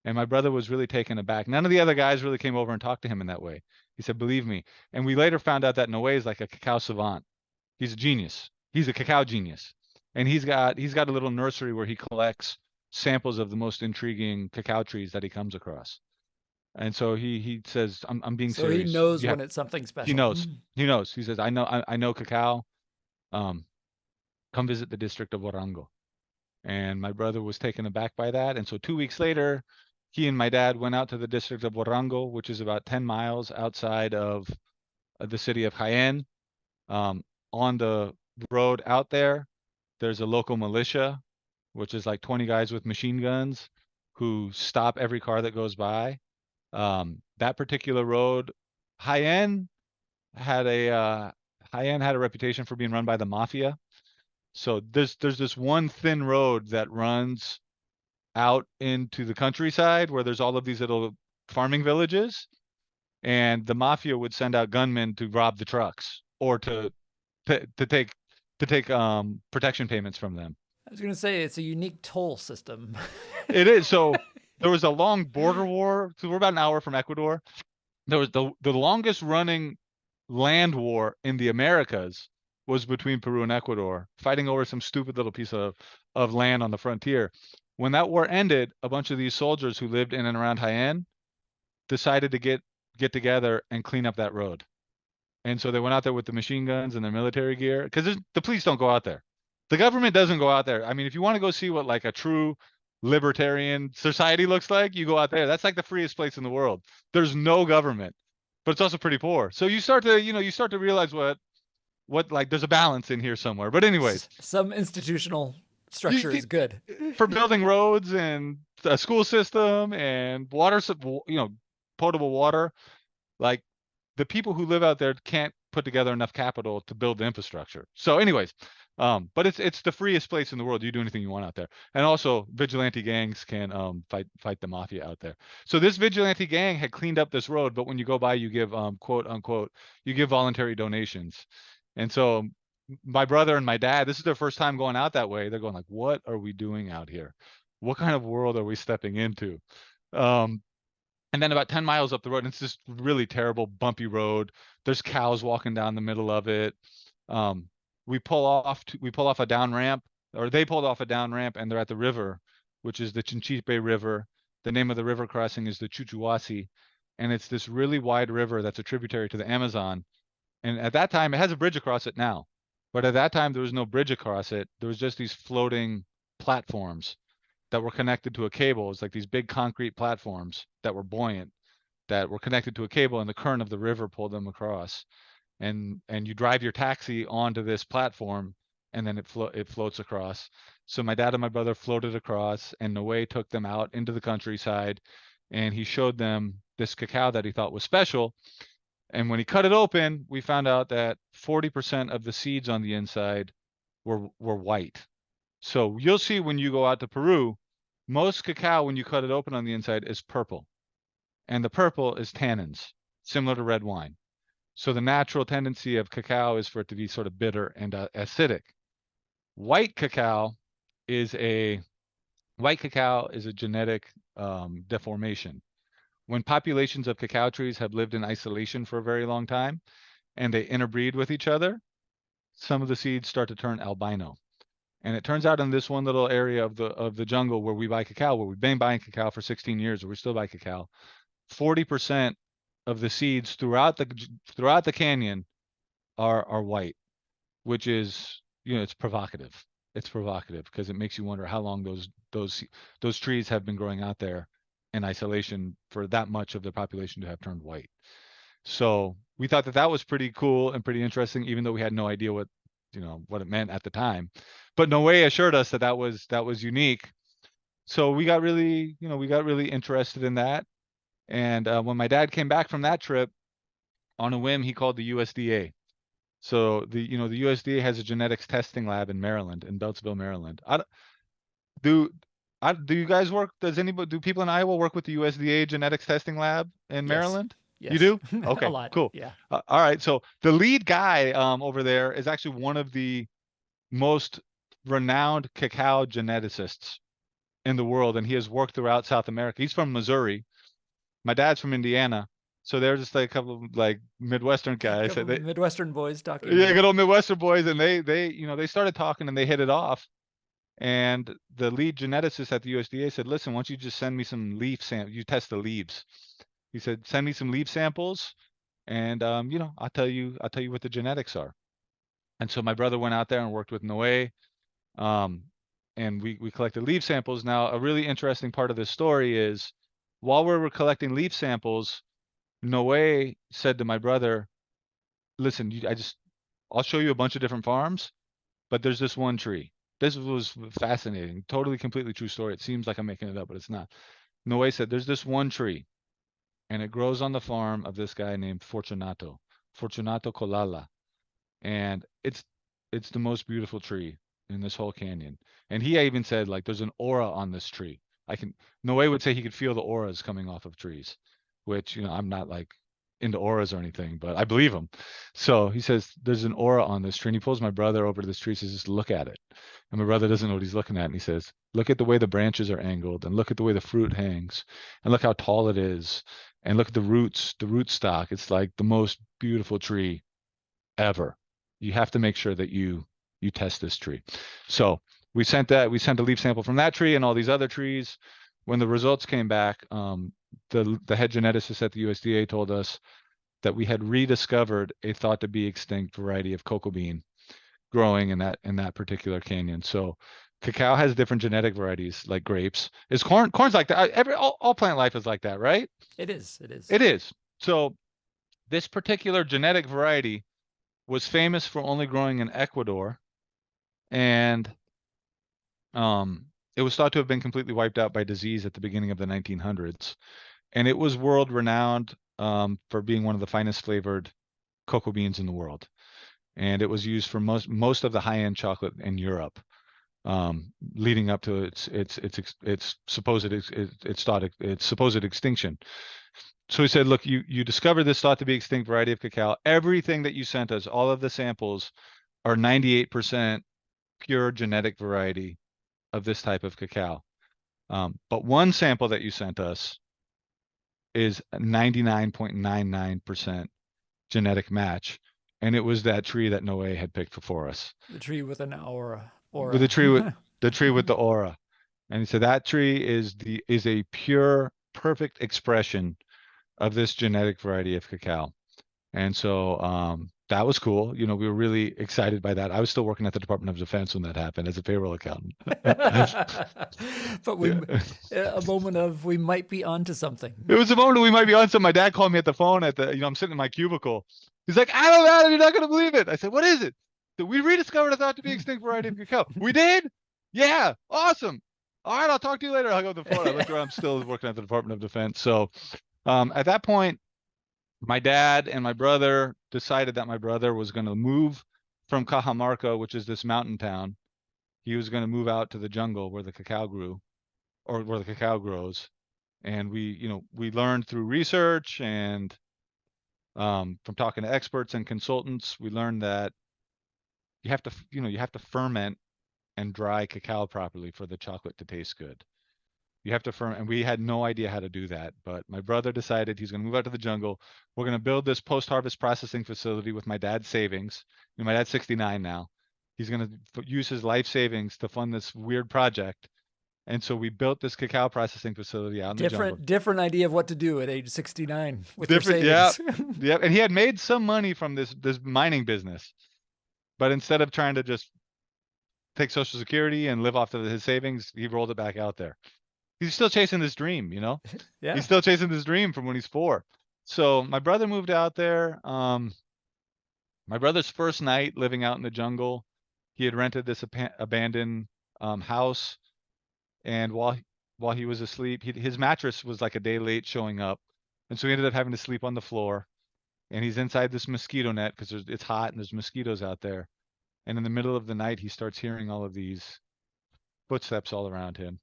[SPEAKER 2] And my brother was really taken aback. None of the other guys really came over and talked to him in that way. He said, "Believe me." And we later found out that Noé is like a cacao savant. He's a genius. He's a cacao genius. And he's got a little nursery where he collects samples of the most intriguing cacao trees that he comes across. And so he says, I'm being
[SPEAKER 1] So he
[SPEAKER 2] serious.
[SPEAKER 1] knows when it's something
[SPEAKER 2] He
[SPEAKER 1] special.
[SPEAKER 2] knows. He knows. He says, I know cacao. Um, come visit the district of Warango. And my brother was taken aback by that. And so 2 weeks later, he and my dad went out to the district of Warango, which is about 10 miles outside of the city of Jaén. On the road out there, there's a local militia, which is like 20 guys with machine guns who stop every car that goes by. That particular road, Jaén had a reputation for being run by the mafia. So there's this one thin road that runs out into the countryside where there's all of these little farming villages, and the mafia would send out gunmen to rob the trucks or to take protection payments from them.
[SPEAKER 1] I was going to say it's a unique toll system.
[SPEAKER 2] It is. So there was a long border war. So we're about an hour from Ecuador. There was the longest running land war in the Americas was between Peru and Ecuador, fighting over some stupid little piece of land on the frontier. When that war ended, a bunch of these soldiers who lived in and around Jaén decided to get together and clean up that road. And so they went out there with the machine guns and their military gear, because the police don't go out there. The government doesn't go out there. I mean, if you want to go see what like a true libertarian society looks like, you go out there. That's like the freest place in the world. There's no government, but it's also pretty poor. So you start to realize what like there's a balance in here somewhere. But anyways,
[SPEAKER 1] Some institutional structure is good.
[SPEAKER 2] for building roads and a school system and water, potable water, like the people who live out there can't put together enough capital to build the infrastructure. So anyways, but it's the freest place in the world. You do anything you want out there. And also vigilante gangs can fight the mafia out there. So this vigilante gang had cleaned up this road, but when you go by, you give quote unquote, you give voluntary donations. And so my brother and my dad, this is their first time going out that way. They're going like, what are we doing out here? What kind of world are we stepping into? And then about 10 miles up the road, and it's this really terrible bumpy road. There's cows walking down the middle of it. We pull off a down ramp, or they pulled off a down ramp, and they're at the river, which is the Chinchipe River. The name of the river crossing is the Chuchuasi, and it's this really wide river that's a tributary to the Amazon. And at that time, it has a bridge across it now, but at that time there was no bridge across it. There was just these floating platforms that were connected to a cable. It's like these big concrete platforms that were buoyant, that were connected to a cable, and the current of the river pulled them across. And you drive your taxi onto this platform, and then it floats across. So my dad and my brother floated across, and Noé took them out into the countryside, and he showed them this cacao that he thought was special. And when he cut it open, we found out that 40% of the seeds on the inside were white. So you'll see when you go out to Peru, most cacao, when you cut it open on the inside, is purple. And the purple is tannins, similar to red wine. So the natural tendency of cacao is for it to be sort of bitter and acidic. White cacao is a genetic deformation. When populations of cacao trees have lived in isolation for a very long time and they interbreed with each other, some of the seeds start to turn albino. And it turns out in this one little area of the jungle where we buy cacao, where we've been buying cacao for 16 years, or we still buy cacao, 40% of the seeds throughout the canyon are white, which is, it's provocative. It's provocative because it makes you wonder how long those trees have been growing out there in isolation for that much of the population to have turned white. So we thought that was pretty cool and pretty interesting, even though we had no idea what it meant at the time. But Noé assured us that was unique. So we got really, we got really interested in that. And when my dad came back from that trip, on a whim, he called the USDA. So the USDA has a genetics testing lab in Maryland, in Beltsville, Maryland. Do do you guys work? Do people in Iowa work with the USDA genetics testing lab in
[SPEAKER 1] Yes.
[SPEAKER 2] Maryland? You
[SPEAKER 1] Yes.
[SPEAKER 2] do?
[SPEAKER 1] A
[SPEAKER 2] Okay,
[SPEAKER 1] lot.
[SPEAKER 2] cool.
[SPEAKER 1] Yeah.
[SPEAKER 2] All right. So the lead guy over there is actually one of the most renowned cacao geneticists in the world, and he has worked throughout South America. He's from Missouri. My dad's from Indiana. So they're just like a couple of like Midwestern
[SPEAKER 1] A
[SPEAKER 2] guys.
[SPEAKER 1] couple
[SPEAKER 2] So
[SPEAKER 1] of
[SPEAKER 2] they,
[SPEAKER 1] Midwestern boys talking.
[SPEAKER 2] yeah,
[SPEAKER 1] Yep.
[SPEAKER 2] good old Midwestern boys, and they started talking and they hit it off. And the lead geneticist at the USDA said, "Listen, why don't you just send me some leaf samples? You test the leaves." He said, "Send me some leaf samples, and I'll tell you what the genetics are." And so my brother went out there and worked with Noé, um, and we collected leaf samples. Now, a really interesting part of this story is, while we were collecting leaf samples, Noé said to my brother, "Listen, I'll show you a bunch of different farms, but there's this one tree." This was fascinating. Totally, completely true story. It seems like I'm making it up, but it's not. Noé said, "There's this one tree, and it grows on the farm of this guy named Fortunato Colala, and it's the most beautiful tree in this whole canyon." And he even said, like, there's an aura on this tree. I can Noé would say he could feel the auras coming off of trees, which, I'm not like into auras or anything, but I believe him. So he says there's an aura on this tree, and he pulls my brother over to this tree, says, "Just look at it." And my brother doesn't know what he's looking at, and he says, "Look at the way the branches are angled, and look at the way the fruit hangs, and look how tall it is, and look at the roots, the root stock. It's like the most beautiful tree ever. You have to make sure that you test this tree." So we sent a leaf sample from that tree and all these other trees. When the results came back, the head geneticist at the USDA told us that we had rediscovered a thought to be extinct variety of cocoa bean growing in that particular canyon. So cacao has different genetic varieties like grapes. Is corn's like that? All plant life is like that, right?
[SPEAKER 1] It is. It is.
[SPEAKER 2] It is. So this particular genetic variety was famous for only growing in Ecuador, and it was thought to have been completely wiped out by disease at the beginning of the 1900s. And it was world renowned for being one of the finest flavored cocoa beans in the world. And it was used for most of the high-end chocolate in Europe, leading up to its supposed extinction. So he said, "Look, you discovered this thought to be extinct variety of cacao. Everything that you sent us, all of the samples, are 98% pure genetic variety of this type of cacao. But one sample that you sent us is 99.99% genetic match, and it was that tree that Noé had picked for us.
[SPEAKER 1] The tree with an aura.
[SPEAKER 2] With the
[SPEAKER 1] Aura.
[SPEAKER 2] tree with the aura." And he said that tree is a pure, perfect expression of this genetic variety of cacao. And so that was cool. We were really excited by that. I was still working at the Department of Defense when that happened as a payroll accountant.
[SPEAKER 1] But
[SPEAKER 2] Yeah.
[SPEAKER 1] a moment of we might be onto
[SPEAKER 2] It
[SPEAKER 1] something.
[SPEAKER 2] was a moment we might be on some. My dad called me at the phone I'm sitting in my cubicle. He's like, "Adam, you're not going to believe it." I said, "What is it?" So we rediscovered a thought to be extinct variety of cacao. "We did? Yeah. Awesome. All right. I'll talk to you later." I hung up the phone. I looked around. I'm still working at the Department of Defense. So at that point, my dad and my brother decided that my brother was going to move from Cajamarca, which is this mountain town. He was going to move out to the jungle where the cacao grew, or where the cacao grows. And we learned through research and from talking to experts and consultants, we learned that you have to ferment and dry cacao properly for the chocolate to taste good. You have to ferment, and we had no idea how to do that. But my brother decided he's going to move out to the jungle. We're going to build this post-harvest processing facility with my dad's savings. My dad's 69 now. He's going to use his life savings to fund this weird project. And so we built this cacao processing facility out in the jungle.
[SPEAKER 1] Different idea of what to do at age 69 with your
[SPEAKER 2] Different, yeah,
[SPEAKER 1] savings.
[SPEAKER 2] yeah. And he had made some money from this mining business, but instead of trying to just take Social Security and live off of his savings, he rolled it back out there. He's still chasing this dream.
[SPEAKER 1] Yeah.
[SPEAKER 2] He's still chasing this dream from when he's 4. So my brother moved out there. My brother's first night living out in the jungle, he had rented this abandoned house, and while he was asleep. His mattress was like a day late showing up, and so he ended up having to sleep on the floor. And he's inside this mosquito net because it's hot and there's mosquitoes out there. And in the middle of the night, he starts hearing all of these footsteps all around him.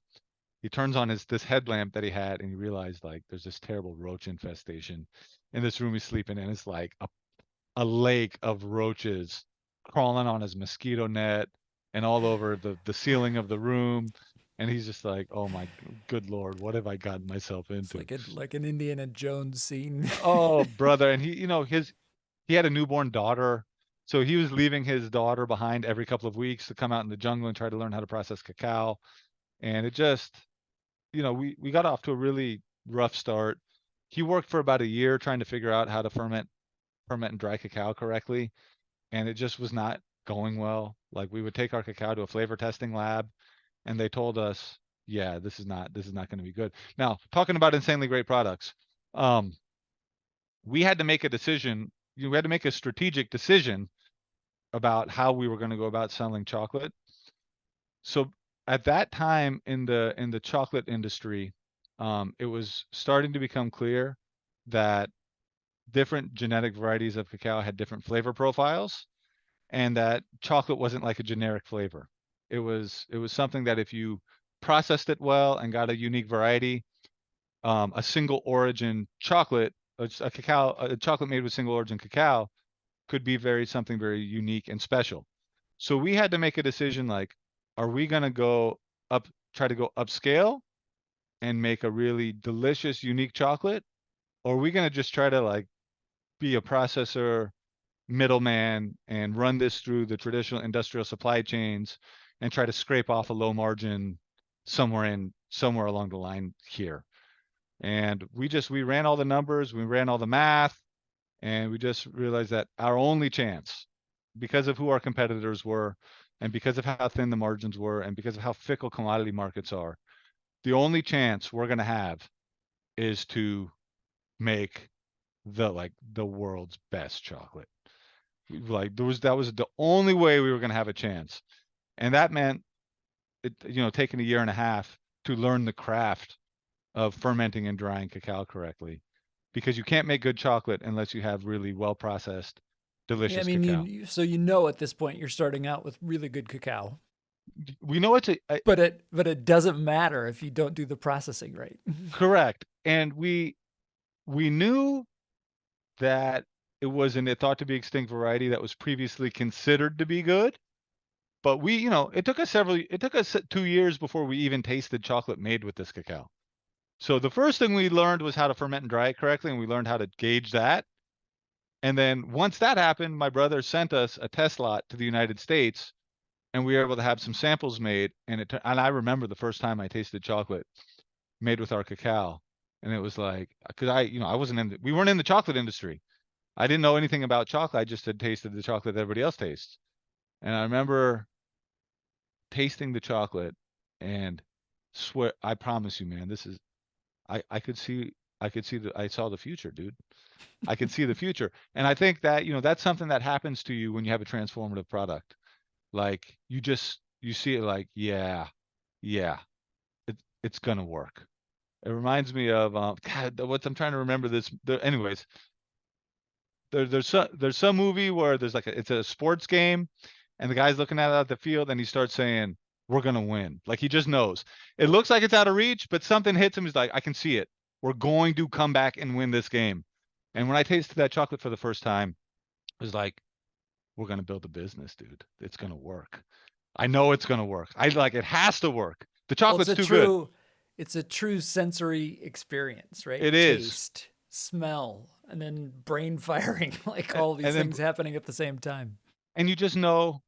[SPEAKER 2] He turns on his this headlamp that he had, and he realized like there's this terrible roach infestation in this room he's sleeping in. It's like a lake of roaches crawling on his mosquito net and all over the ceiling of the room. And he's just like, oh my good Lord, what have I gotten myself
[SPEAKER 1] It's
[SPEAKER 2] into?
[SPEAKER 1] like an Indiana Jones scene.
[SPEAKER 2] Oh, brother. And he had a newborn daughter. So he was leaving his daughter behind every couple of weeks to come out in the jungle and try to learn how to process cacao. And it just, we got off to a really rough start. He worked for about a year trying to figure out how to ferment and dry cacao correctly, and it just was not going well. Like we would take our cacao to a flavor testing lab, and they told us, yeah, this is not going to be good. Now, talking about insanely great products, um, we had to make a decision. We had to make a strategic decision about how we were going to go about selling chocolate. So at that time in the chocolate industry, it was starting to become clear that different genetic varieties of cacao had different flavor profiles, and that chocolate wasn't like a generic flavor. It was something that if you processed it well and got a unique variety, a single origin chocolate, a chocolate made with single origin cacao could be something very unique and special. So we had to make a decision like, are we going to try to go upscale and make a really delicious, unique chocolate? Or are we going to just try to like be a processor middleman and run this through the traditional industrial supply chains and try to scrape off a low margin somewhere along the line here? And we ran all the numbers, we ran all the math, and we just realized that our only chance, because of who our competitors were, and because of how thin the margins were, and because of how fickle commodity markets are, the only chance we're going to have is to make the world's best chocolate. Like that was the only way we were going to have a chance, and that meant taking a year and a half to learn the craft of fermenting and drying cacao correctly, because you can't make good chocolate unless you have really well processed,
[SPEAKER 1] Yeah, I
[SPEAKER 2] delicious
[SPEAKER 1] mean,
[SPEAKER 2] cacao.
[SPEAKER 1] so at this point you're starting out with really good cacao,
[SPEAKER 2] We know
[SPEAKER 1] but it doesn't matter if you don't do the processing right.
[SPEAKER 2] correct, and we knew that it was an it thought to be extinct variety that was previously considered to be good. But it took us 2 years before we even tasted chocolate made with this cacao. So the first thing we learned was how to ferment and dry it correctly, and we learned how to gauge that. And then once that happened, my brother sent us a test lot to the United States, and we were able to have some samples made. And I remember the first time I tasted chocolate made with our cacao, and it was like, because I wasn't we weren't in the chocolate industry. I didn't know anything about chocolate. I just had tasted the chocolate that everybody else tastes. And I remember tasting the chocolate and swear, I promise you, man, this is I could see I saw the future, dude. I could see the future. And I think that, that's something that happens to you when you have a transformative product. Like you see it like, yeah, yeah, it's gonna work. It reminds me of God, I'm trying to remember this. Anyways, there's some movie where it's a sports game, and the guy's looking at the field, and he starts saying, "We're gonna win." Like he just knows. It looks like it's out of reach, but something hits him. He's like, "I can see it. We're going to come back and win this game." And when I tasted that chocolate for the first time, it was like, "We're gonna build a business, dude. It's gonna work. I know it's gonna work. I like it has to work. The
[SPEAKER 1] Well,
[SPEAKER 2] chocolate's too good.
[SPEAKER 1] it's a true sensory experience, right?
[SPEAKER 2] It is."
[SPEAKER 1] Taste, smell, and then brain firing, like all
[SPEAKER 2] And
[SPEAKER 1] these
[SPEAKER 2] then
[SPEAKER 1] things happening at the same time.
[SPEAKER 2] and you just know,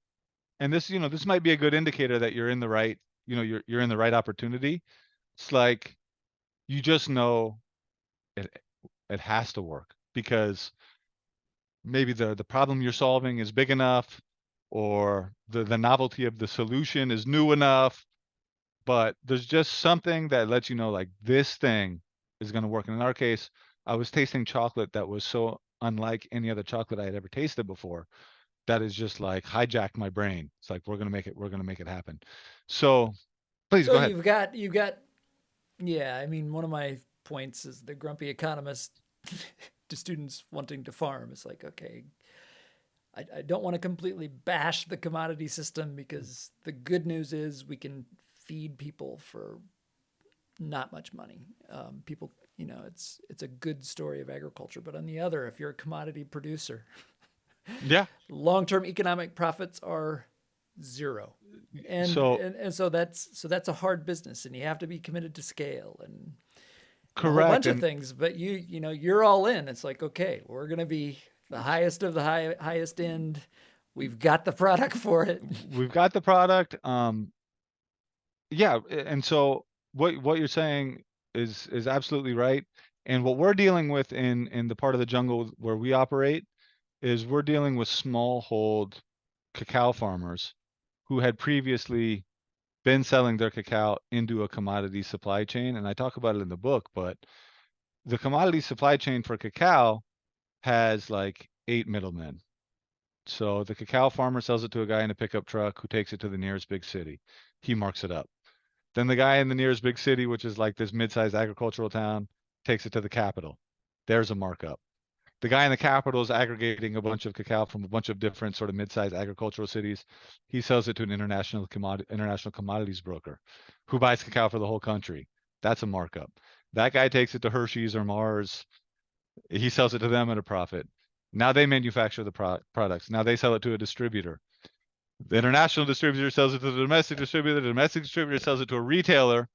[SPEAKER 2] and this might be a good indicator that you're in the right, you're in the right opportunity. It's like you just know it it has to work because maybe the problem you're solving is big enough, or the novelty of the solution is new enough, but there's just something that lets you know like this thing is going to work. And in our case, I was tasting chocolate that was so unlike any other chocolate I had ever tasted before, that is just like hijacked my brain. It's like we're going to make it happen. So please
[SPEAKER 1] So
[SPEAKER 2] go ahead.
[SPEAKER 1] you've got Yeah, I mean, one of my points is the grumpy economist to students wanting to farm. It's like, okay, I don't want to completely bash the commodity system because the good news is we can feed people for not much money. People, it's a good story of agriculture. But on the other, if you're a commodity producer,
[SPEAKER 2] Yeah.
[SPEAKER 1] long-term economic profits are zero. And,
[SPEAKER 2] So
[SPEAKER 1] and and so that's a hard business, and you have to be committed to scale and a whole
[SPEAKER 2] correct.
[SPEAKER 1] bunch of
[SPEAKER 2] And
[SPEAKER 1] things. But you're all in. It's like, okay, we're gonna be the highest of the highest end. We've got the product for it.
[SPEAKER 2] we've got the product. Yeah. And so what you're saying is absolutely right. And what we're dealing with in the part of the jungle where we operate is we're dealing with smallhold cacao farmers who had previously been selling their cacao into a commodity supply chain. And I talk about it in the book, but the commodity supply chain for cacao has like 8 middlemen. So the cacao farmer sells it to a guy in a pickup truck who takes it to the nearest big city. He marks it up. Then the guy in the nearest big city, which is like this mid-sized agricultural town, takes it to the capital. There's a markup. The guy in the capital is aggregating a bunch of cacao from a bunch of different sort of mid-sized agricultural cities. He sells it to an international commodities broker who buys cacao for the whole country. That's a markup. That guy takes it to Hershey's or Mars. He sells it to them at a profit. Now they manufacture the products. Now they sell it to a distributor. The international distributor sells it to the domestic distributor. The domestic distributor sells it to a retailer.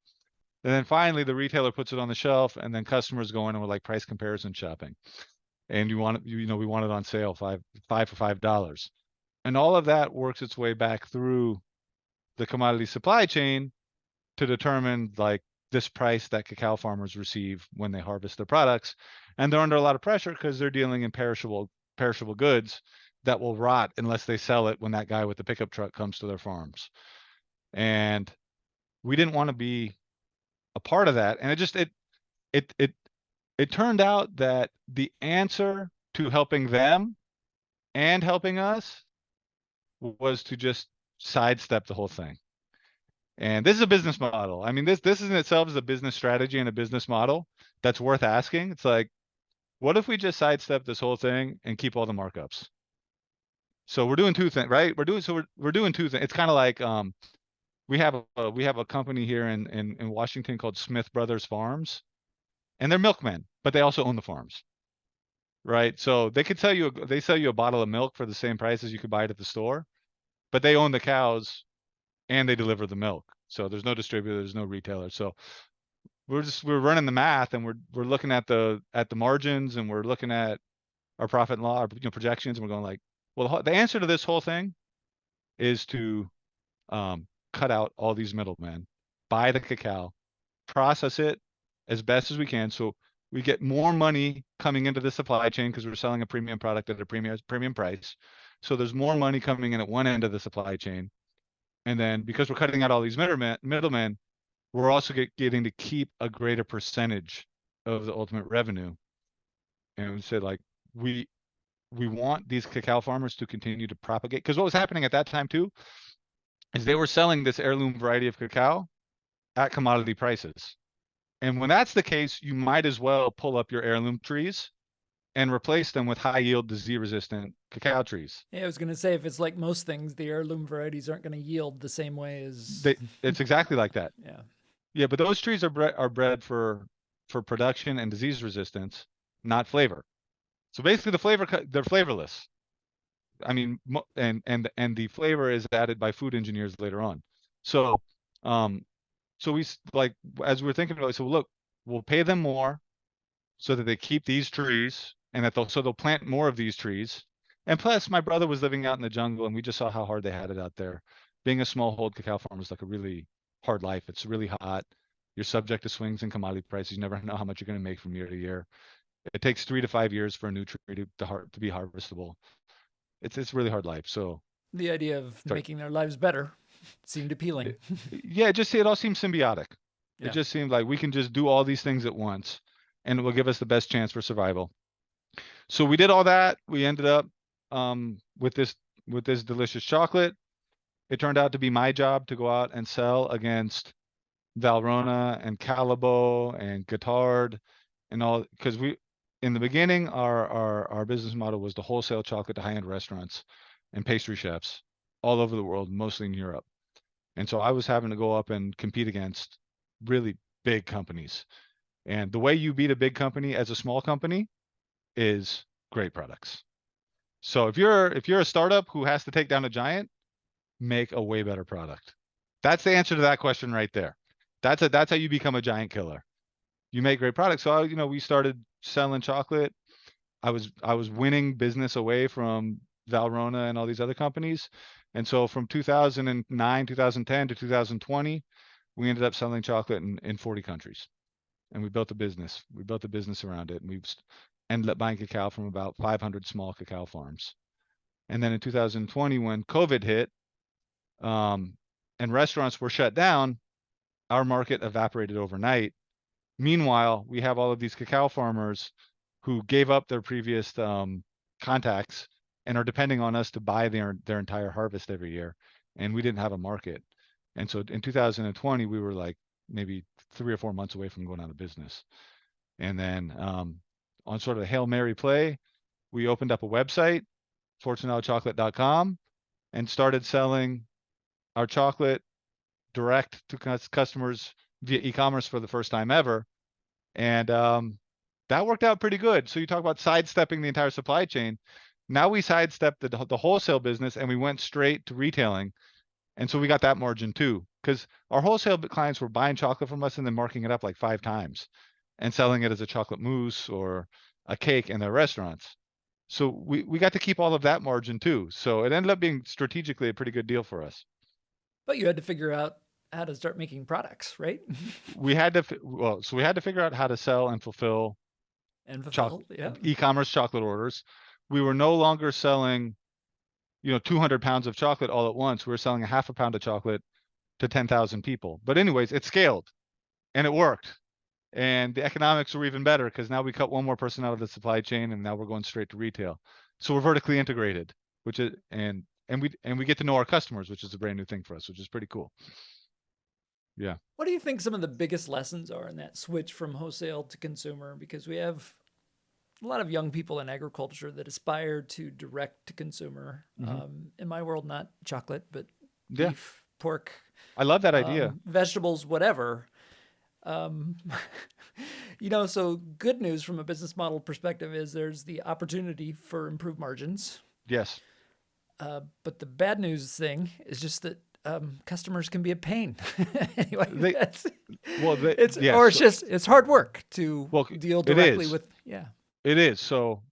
[SPEAKER 2] And then finally, the retailer puts it on the shelf, and then customers go in and we're like price comparison shopping. And we want it on sale, five for $5. And all of that works its way back through the commodity supply chain to determine like this price that cacao farmers receive when they harvest their products. And they're under a lot of pressure because they're dealing in perishable goods that will rot unless they sell it when that guy with the pickup truck comes to their farms. And we didn't want to be a part of that. And it it it turned out that the answer to helping them and helping us was to just sidestep the whole thing. And this is a business model. I mean, this in itself is a business strategy and a business model that's worth asking. It's like, what if we just sidestep this whole thing and keep all the markups? So we're doing two things, right? We're doing two things. It's kind of like we have a company here in Washington called Smith Brothers Farms, and they're milkmen, but they also own the farms, right? So they sell you a bottle of milk for the same price as you could buy it at the store, but they own the cows and they deliver the milk. So there's no distributor, there's no retailer. So we're running the math and we're looking at the margins and we're looking at our profit and loss, projections, and we're going like, well, the answer to this whole thing is to cut out all these middlemen, buy the cacao, process it as best as we can, so we get more money coming into the supply chain because we're selling a premium product at a premium price. So there's more money coming in at one end of the supply chain, and then because we're cutting out all these middlemen, we're also getting to keep a greater percentage of the ultimate revenue. And we said like we we want these cacao farmers to continue to propagate, because what was happening at that time too is they were selling this heirloom variety of cacao at commodity prices. And when that's the case, you might as well pull up your heirloom trees and replace them with high yield disease resistant cacao trees.
[SPEAKER 1] Yeah, I was gonna say, if it's like most things, the heirloom varieties aren't gonna yield the same way as.
[SPEAKER 2] It's exactly like that.
[SPEAKER 1] Yeah.
[SPEAKER 2] Yeah, but those trees are bred for production and disease resistance, not flavor. So basically, they're flavorless. I mean, and the flavor is added by food engineers later on. So, um, so like as we're thinking about it, so look, we'll pay them more so that they keep these trees and that they'll plant more of these trees. And plus, my brother was living out in the jungle, and we just saw how hard they had it out there. Being a smallhold cacao farmer is like a really hard life. It's really hot. You're subject to swings in commodity prices. You never know how much you're going to make from year to year. It takes 3 to 5 years for a new tree to be harvestable. It's really hard life. So
[SPEAKER 1] The idea of
[SPEAKER 2] sorry.
[SPEAKER 1] making their lives better seemed appealing.
[SPEAKER 2] Yeah, it all seems symbiotic. It
[SPEAKER 1] Yeah.
[SPEAKER 2] just seemed like we can just do all these things at once, and it will give us the best chance for survival. So we did all that. We ended up with this delicious chocolate. It turned out to be my job to go out and sell against Valrhona and Calabo and Guittard and all, because in the beginning, our business model was to wholesale chocolate to high-end restaurants and pastry chefs all over the world, mostly in Europe. And so I was having to go up and compete against really big companies. And the way you beat a big company as a small company is great products. So if you're a startup who has to take down a giant, make a way better product. That's the answer to that question right there. That's how you become a giant killer. You make great products. So we started selling chocolate. I was winning business away from Valrhona and all these other companies. And so from 2009, 2010 to 2020, we ended up selling chocolate in 40 countries. And we built a business. We built a business around it. And we've ended up buying cacao from about 500 small cacao farms. And then in 2020, when COVID hit, and restaurants were shut down, our market evaporated overnight. Meanwhile, we have all of these cacao farmers who gave up their previous contacts and are depending on us to buy their entire harvest every year. And we didn't have a market. And so in 2020, we were like maybe 3 or 4 months away from going out of business. And then on sort of a Hail Mary play, we opened up a website, fortunatochocolate.com, and started selling our chocolate direct to customers via e-commerce for the first time ever. And that worked out pretty good. So you talk about sidestepping the entire supply chain. Now we sidestepped the wholesale business and we went straight to retailing. And so we got that margin too, because our wholesale clients were buying chocolate from us and then marking it up like 5 times and selling it as a chocolate mousse or a cake in their restaurants. So we got to keep all of that margin too. So it ended up being strategically a pretty good deal for us.
[SPEAKER 1] But you had to figure out how to start making products, right?
[SPEAKER 2] We had to figure out how to sell and fulfill
[SPEAKER 1] And fulfill, yeah.
[SPEAKER 2] e-commerce chocolate orders. We were no longer selling 200 pounds of chocolate all at once. We were selling a half a pound of chocolate to 10,000 people. But anyways, it scaled and it worked. And the economics were even better because now we cut one more person out of the supply chain and now we're going straight to retail. So we're vertically integrated, which is and we get to know our customers, which is a brand new thing for us, which is pretty cool. Yeah.
[SPEAKER 1] What do you think some of the biggest lessons are in that switch from wholesale to consumer? Because we have a lot of young people in agriculture that aspire to direct to consumer. In my world, not chocolate, but beef, pork.
[SPEAKER 2] I love that idea.
[SPEAKER 1] Vegetables, whatever. So good news from a business model perspective is there's the opportunity for improved margins.
[SPEAKER 2] Yes.
[SPEAKER 1] But the bad news thing is just that customers can be a pain. Anyway, it's hard work to deal directly with. Yeah,
[SPEAKER 2] it is. So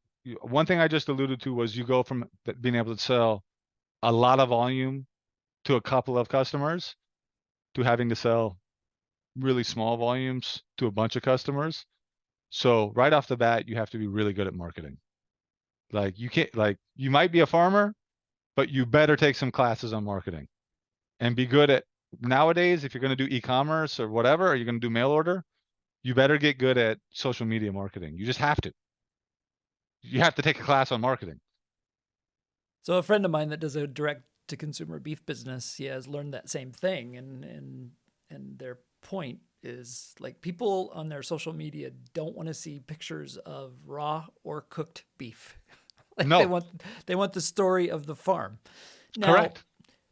[SPEAKER 2] one thing I just alluded to was you go from being able to sell a lot of volume to a couple of customers to having to sell really small volumes to a bunch of customers. So right off the bat, you have to be really good at marketing. Like you might be a farmer, but you better take some classes on marketing and be good at nowadays. If you're going to do e-commerce or whatever, or you're going to do mail order, you better get good at social media marketing. You just have to. You have to take a class on marketing.
[SPEAKER 1] So a friend of mine that does a direct to consumer beef business, he has learned that same thing. And their point is like people on their social media don't want to see pictures of raw or cooked beef.
[SPEAKER 2] No.
[SPEAKER 1] They want the story of the farm. Now,
[SPEAKER 2] correct.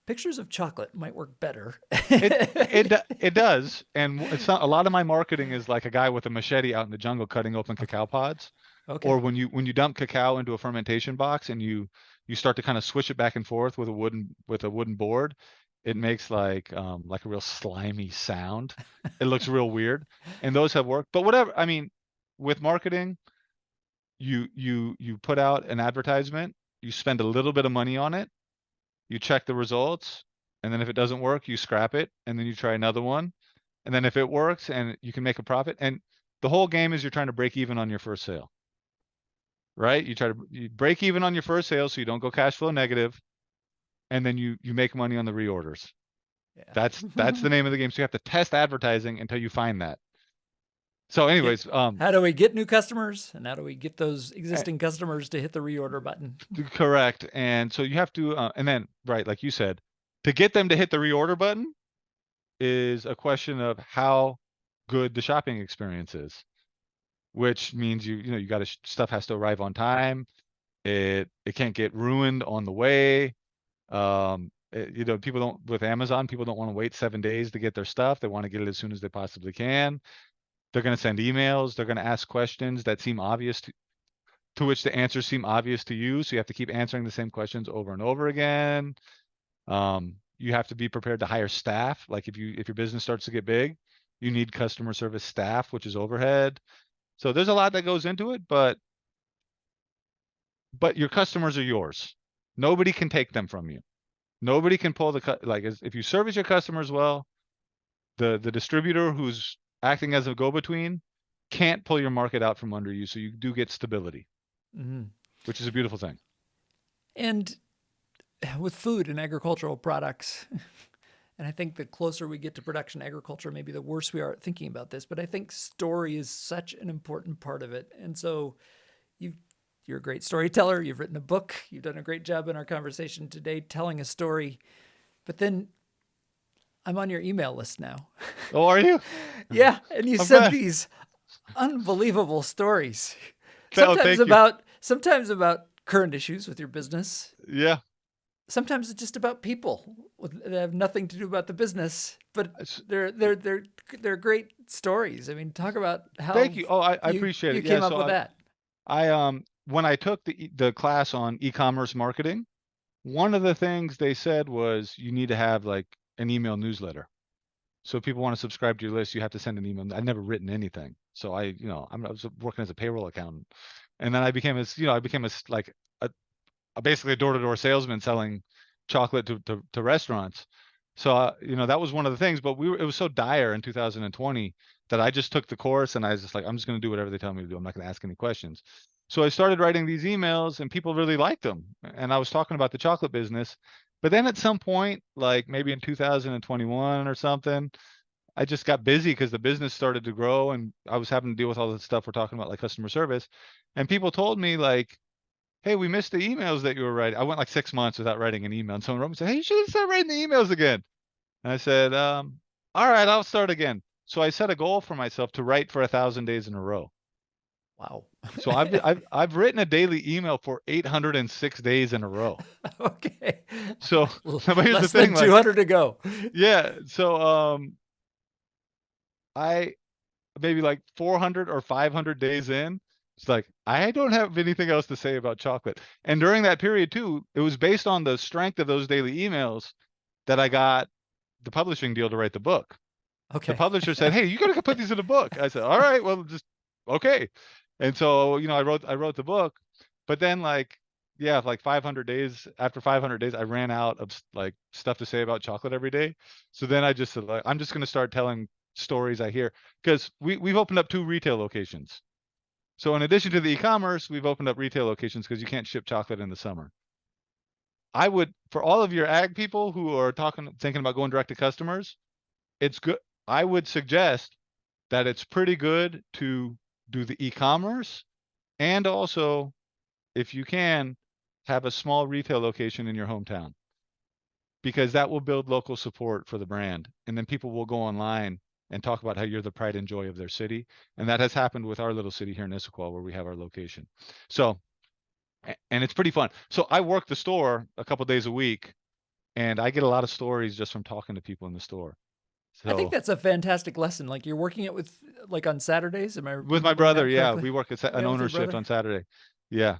[SPEAKER 1] Pictures of chocolate might work better.
[SPEAKER 2] It does. And it's not, a lot of my marketing is like a guy with a machete out in the jungle cutting open cacao pods.
[SPEAKER 1] Okay.
[SPEAKER 2] Or when you dump cacao into a fermentation box and you start to kind of swish it back and forth with a wooden board, it makes like a real slimy sound. It looks real weird. And those have worked. But whatever, I mean, with marketing, you put out an advertisement, you spend a little bit of money on it, you check the results, and then if it doesn't work, you scrap it, and then you try another one. And then if it works and you can make a profit, and the whole game is you're trying to break even on your first sale. Right? You break even on your first sale so you don't go cash flow negative, and then you make money on the reorders. Yeah. That's the name of the game. So you have to test advertising until you find that. So anyways,
[SPEAKER 1] how do we get new customers and how do we get those existing customers to hit the reorder button?
[SPEAKER 2] Correct. And so you have to, and then, right, like you said, to get them to hit the reorder button, is a question of how good the shopping experience is, which means you got to stuff has to arrive on time. It can't get ruined on the way. People don't with Amazon, people don't want to wait 7 days to get their stuff. They want to get it as soon as they possibly can. They're going to send emails. They're going to ask questions that seem obvious to which the answers seem obvious to you. So you have to keep answering the same questions over and over again. You have to be prepared to hire staff. Like if your business starts to get big, you need customer service staff, which is overhead. So there's a lot that goes into it, but your customers are yours. Nobody can take them from you. Nobody can pull if you service your customers well, the distributor who's acting as a go-between can't pull your market out from under you. So you do get stability, which is a beautiful thing.
[SPEAKER 1] And with food and agricultural products, and I think the closer we get to production agriculture, maybe the worse we are at thinking about this, but I think story is such an important part of it. And so you're a great storyteller. You've written a book. You've done a great job in our conversation today telling a story. But then I'm on your email list now.
[SPEAKER 2] Oh, are you?
[SPEAKER 1] Yeah. And you sent these unbelievable stories.
[SPEAKER 2] Sometimes
[SPEAKER 1] about current issues with your business.
[SPEAKER 2] Yeah.
[SPEAKER 1] Sometimes it's just about people that have nothing to do about the business, but they're great stories. I mean, talk about how.
[SPEAKER 2] Thank you. Oh, I appreciate it.
[SPEAKER 1] You came up with that.
[SPEAKER 2] When I took the class on e-commerce marketing, one of the things they said was you need to have like an email newsletter. So if people want to subscribe to your list, you have to send an email. I'd never written anything. So I was working as a payroll accountant, and then I became basically a door-to-door salesman selling chocolate to restaurants. So that was one of the things. But it was so dire in 2020 that I just took the course, and I was just like, I'm just going to do whatever they tell me to do. I'm not going to ask any questions. So I started writing these emails, and people really liked them. And I was talking about the chocolate business. But then at some point, like maybe in 2021 or something, I just got busy because the business started to grow, and I was having to deal with all the stuff we're talking about, like customer service. And people told me like, hey, we missed the emails that you were writing. I went like 6 months without writing an email. And someone wrote me and said, hey, you should start writing the emails again. And I said, all right, I'll start again. So I set a goal for myself to write for 1,000 days in a row.
[SPEAKER 1] Wow.
[SPEAKER 2] So I've written a daily email for 806 days in a row.
[SPEAKER 1] Okay.
[SPEAKER 2] So here's
[SPEAKER 1] Less
[SPEAKER 2] the thing,
[SPEAKER 1] than 200 to go.
[SPEAKER 2] Yeah. So I maybe like 400 or 500 days in, it's like I don't have anything else to say about chocolate. And during that period too, it was based on the strength of those daily emails that I got the publishing deal to write the book.
[SPEAKER 1] Okay.
[SPEAKER 2] The publisher said, hey, you got to put these in a book. I said, all right, well, just okay. And so, I wrote the book, but then like 500 days, after 500 days, I ran out of like stuff to say about chocolate every day. So then I just said, like, I'm just going to start telling stories I hear, because we've opened up 2 retail locations. So in addition to the e-commerce, we've opened up retail locations because you can't ship chocolate in the summer. I would, for all of your ag people who are thinking about going direct to customers, it's good. I would suggest that it's pretty good to do the e-commerce, and also, if you can, have a small retail location in your hometown, because that will build local support for the brand. And then people will go online and talk about how you're the pride and joy of their city. And that has happened with our little city here in Issaquah, where we have our location. So, and it's pretty fun. So I work the store a couple days a week, and I get a lot of stories just from talking to people in the store. So,
[SPEAKER 1] I think that's a fantastic lesson. Like you're working it with on Saturdays. Am I
[SPEAKER 2] with my brother? Yeah, we work an
[SPEAKER 1] with your
[SPEAKER 2] ownership
[SPEAKER 1] brother?
[SPEAKER 2] on Saturday. Yeah.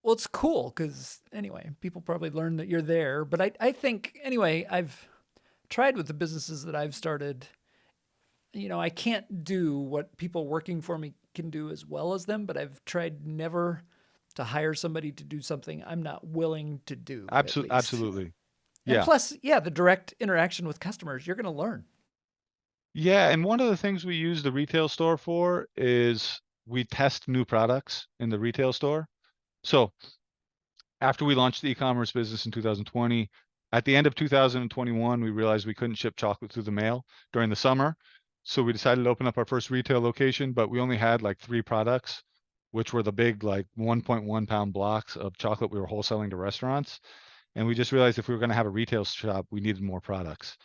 [SPEAKER 1] Well, it's cool because anyway, people probably learn that you're there. But I think anyway, I've tried with the businesses that I've started. I can't do what people working for me can do as well as them, but I've tried never to hire somebody to do something I'm not willing to do.
[SPEAKER 2] Absolutely.
[SPEAKER 1] And
[SPEAKER 2] Yeah.
[SPEAKER 1] plus, the direct interaction with customers, you're going to learn.
[SPEAKER 2] Yeah, and one of the things we use the retail store for is we test new products in the retail store. So after we launched the e-commerce business in 2020, at the end of 2021, we realized we couldn't ship chocolate through the mail during the summer. So we decided to open up our first retail location, but we only had like 3 products, which were the big like 1.1 pound blocks of chocolate we were wholesaling to restaurants. And we just realized if we were going to have a retail shop, we needed more products.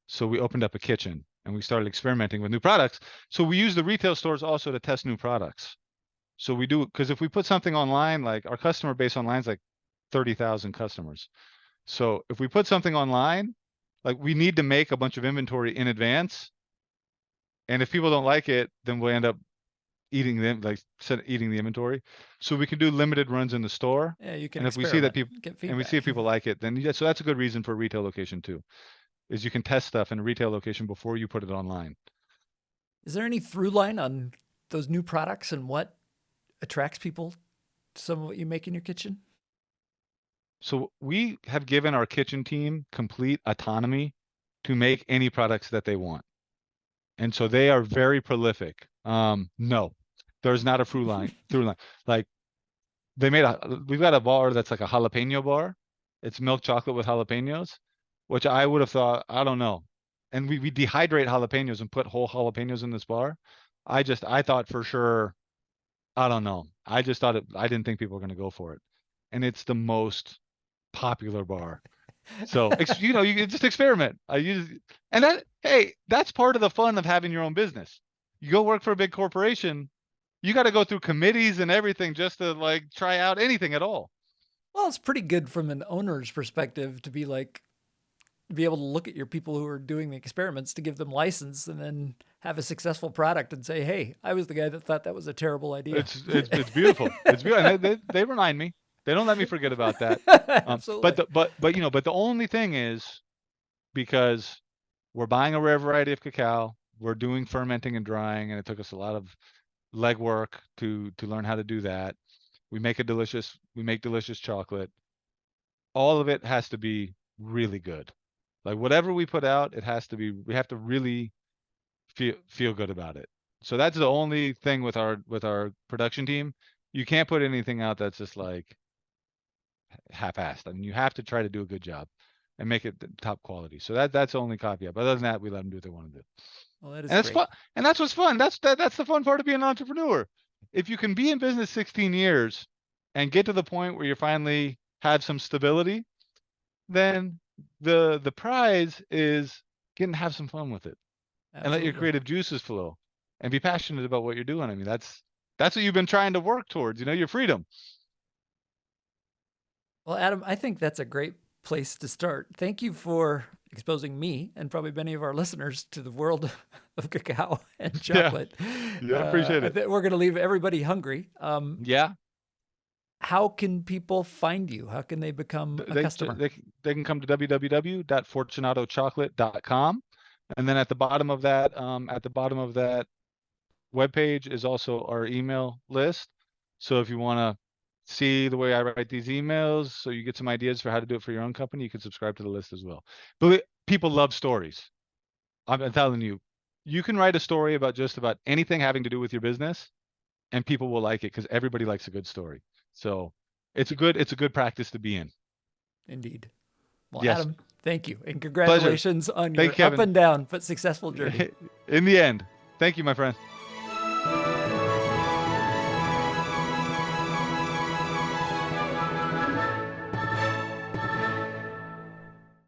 [SPEAKER 2] So we opened up a kitchen and we started experimenting with new products. So we use the retail stores also to test new products. So we do, because if we put something online, like our customer base online is like 30,000 customers. So if we put something online, like we need to make a bunch of inventory in advance. And if people don't like it, then we'll end up eating them, like eating the inventory. So we can do limited runs in the store.
[SPEAKER 1] Yeah, you can
[SPEAKER 2] And if we see that
[SPEAKER 1] experiment,
[SPEAKER 2] people,
[SPEAKER 1] get
[SPEAKER 2] and we see if
[SPEAKER 1] feedback.
[SPEAKER 2] people like it, then yeah, so that's a good reason for a retail location too, is you can test stuff in a retail location before you put it online.
[SPEAKER 1] Is there any through line on those new products and what attracts people to some of what you make in your kitchen?
[SPEAKER 2] So we have given our kitchen team complete autonomy to make any products that they want. And so they are very prolific. No, there's not a through line. Like we've got a bar that's like a jalapeno bar. It's milk chocolate with jalapenos, which I would have thought, I don't know. And we dehydrate jalapenos and put whole jalapenos in this bar. I thought for sure, I don't know. I just thought I didn't think people were going to go for it. And it's the most popular bar. So, you can just experiment. Hey, that's part of the fun of having your own business. You go work for a big corporation, you got to go through committees and everything just to like try out anything at all.
[SPEAKER 1] Well, it's pretty good from an owner's perspective to be like, be able to look at your people who are doing the experiments to give them license and then have a successful product and say, hey, I was the guy that thought that was a terrible idea.
[SPEAKER 2] It's beautiful. It's beautiful. And they remind me. They don't let me forget about that.
[SPEAKER 1] Absolutely.
[SPEAKER 2] But the only thing is, because we're buying a rare variety of cacao, we're doing fermenting and drying, and it took us a lot of legwork to learn how to do that. We make delicious chocolate. All of it has to be really good. Like whatever we put out, we have to really feel good about it. So that's the only thing with our production team. You can't put anything out that's just like half-assed. I mean, you have to try to do a good job and make it top quality. So that's the only caveat. But other than that, we let them do what they want to do.
[SPEAKER 1] Well, that is
[SPEAKER 2] And that's
[SPEAKER 1] great.
[SPEAKER 2] fun. And that's what's fun. That's the fun part of being an entrepreneur. If you can be in business 16 years and get to the point where you finally have some stability, then the prize is getting to have some fun with it and let your
[SPEAKER 1] Absolutely.
[SPEAKER 2] creative juices flow and be passionate about what you're doing. I mean, that's what you've been trying to work towards, your freedom.
[SPEAKER 1] Well, Adam, I think that's a great place to start. Thank you for exposing me and probably many of our listeners to the world of cacao and
[SPEAKER 2] Yeah.
[SPEAKER 1] chocolate.
[SPEAKER 2] Yeah, I appreciate it.
[SPEAKER 1] We're going to leave everybody hungry.
[SPEAKER 2] Yeah.
[SPEAKER 1] How can people find you? How can they become a customer?
[SPEAKER 2] They can come to www.fortunatochocolate.com. And then at the bottom of that webpage is also our email list. So if you want to see the way I write these emails, so you get some ideas for how to do it for your own company, you can subscribe to the list as well. But people love stories. I'm telling you, you can write a story about just about anything having to do with your business, and people will like it because everybody likes a good story. So it's a good practice to be in.
[SPEAKER 1] Indeed. Well,
[SPEAKER 2] Yes.
[SPEAKER 1] Adam, thank you. And
[SPEAKER 2] Pleasure.
[SPEAKER 1] congratulations on
[SPEAKER 2] Thank
[SPEAKER 1] your
[SPEAKER 2] you,
[SPEAKER 1] up
[SPEAKER 2] Kevin.
[SPEAKER 1] and down but successful journey.
[SPEAKER 2] In the end. Thank you, my friend.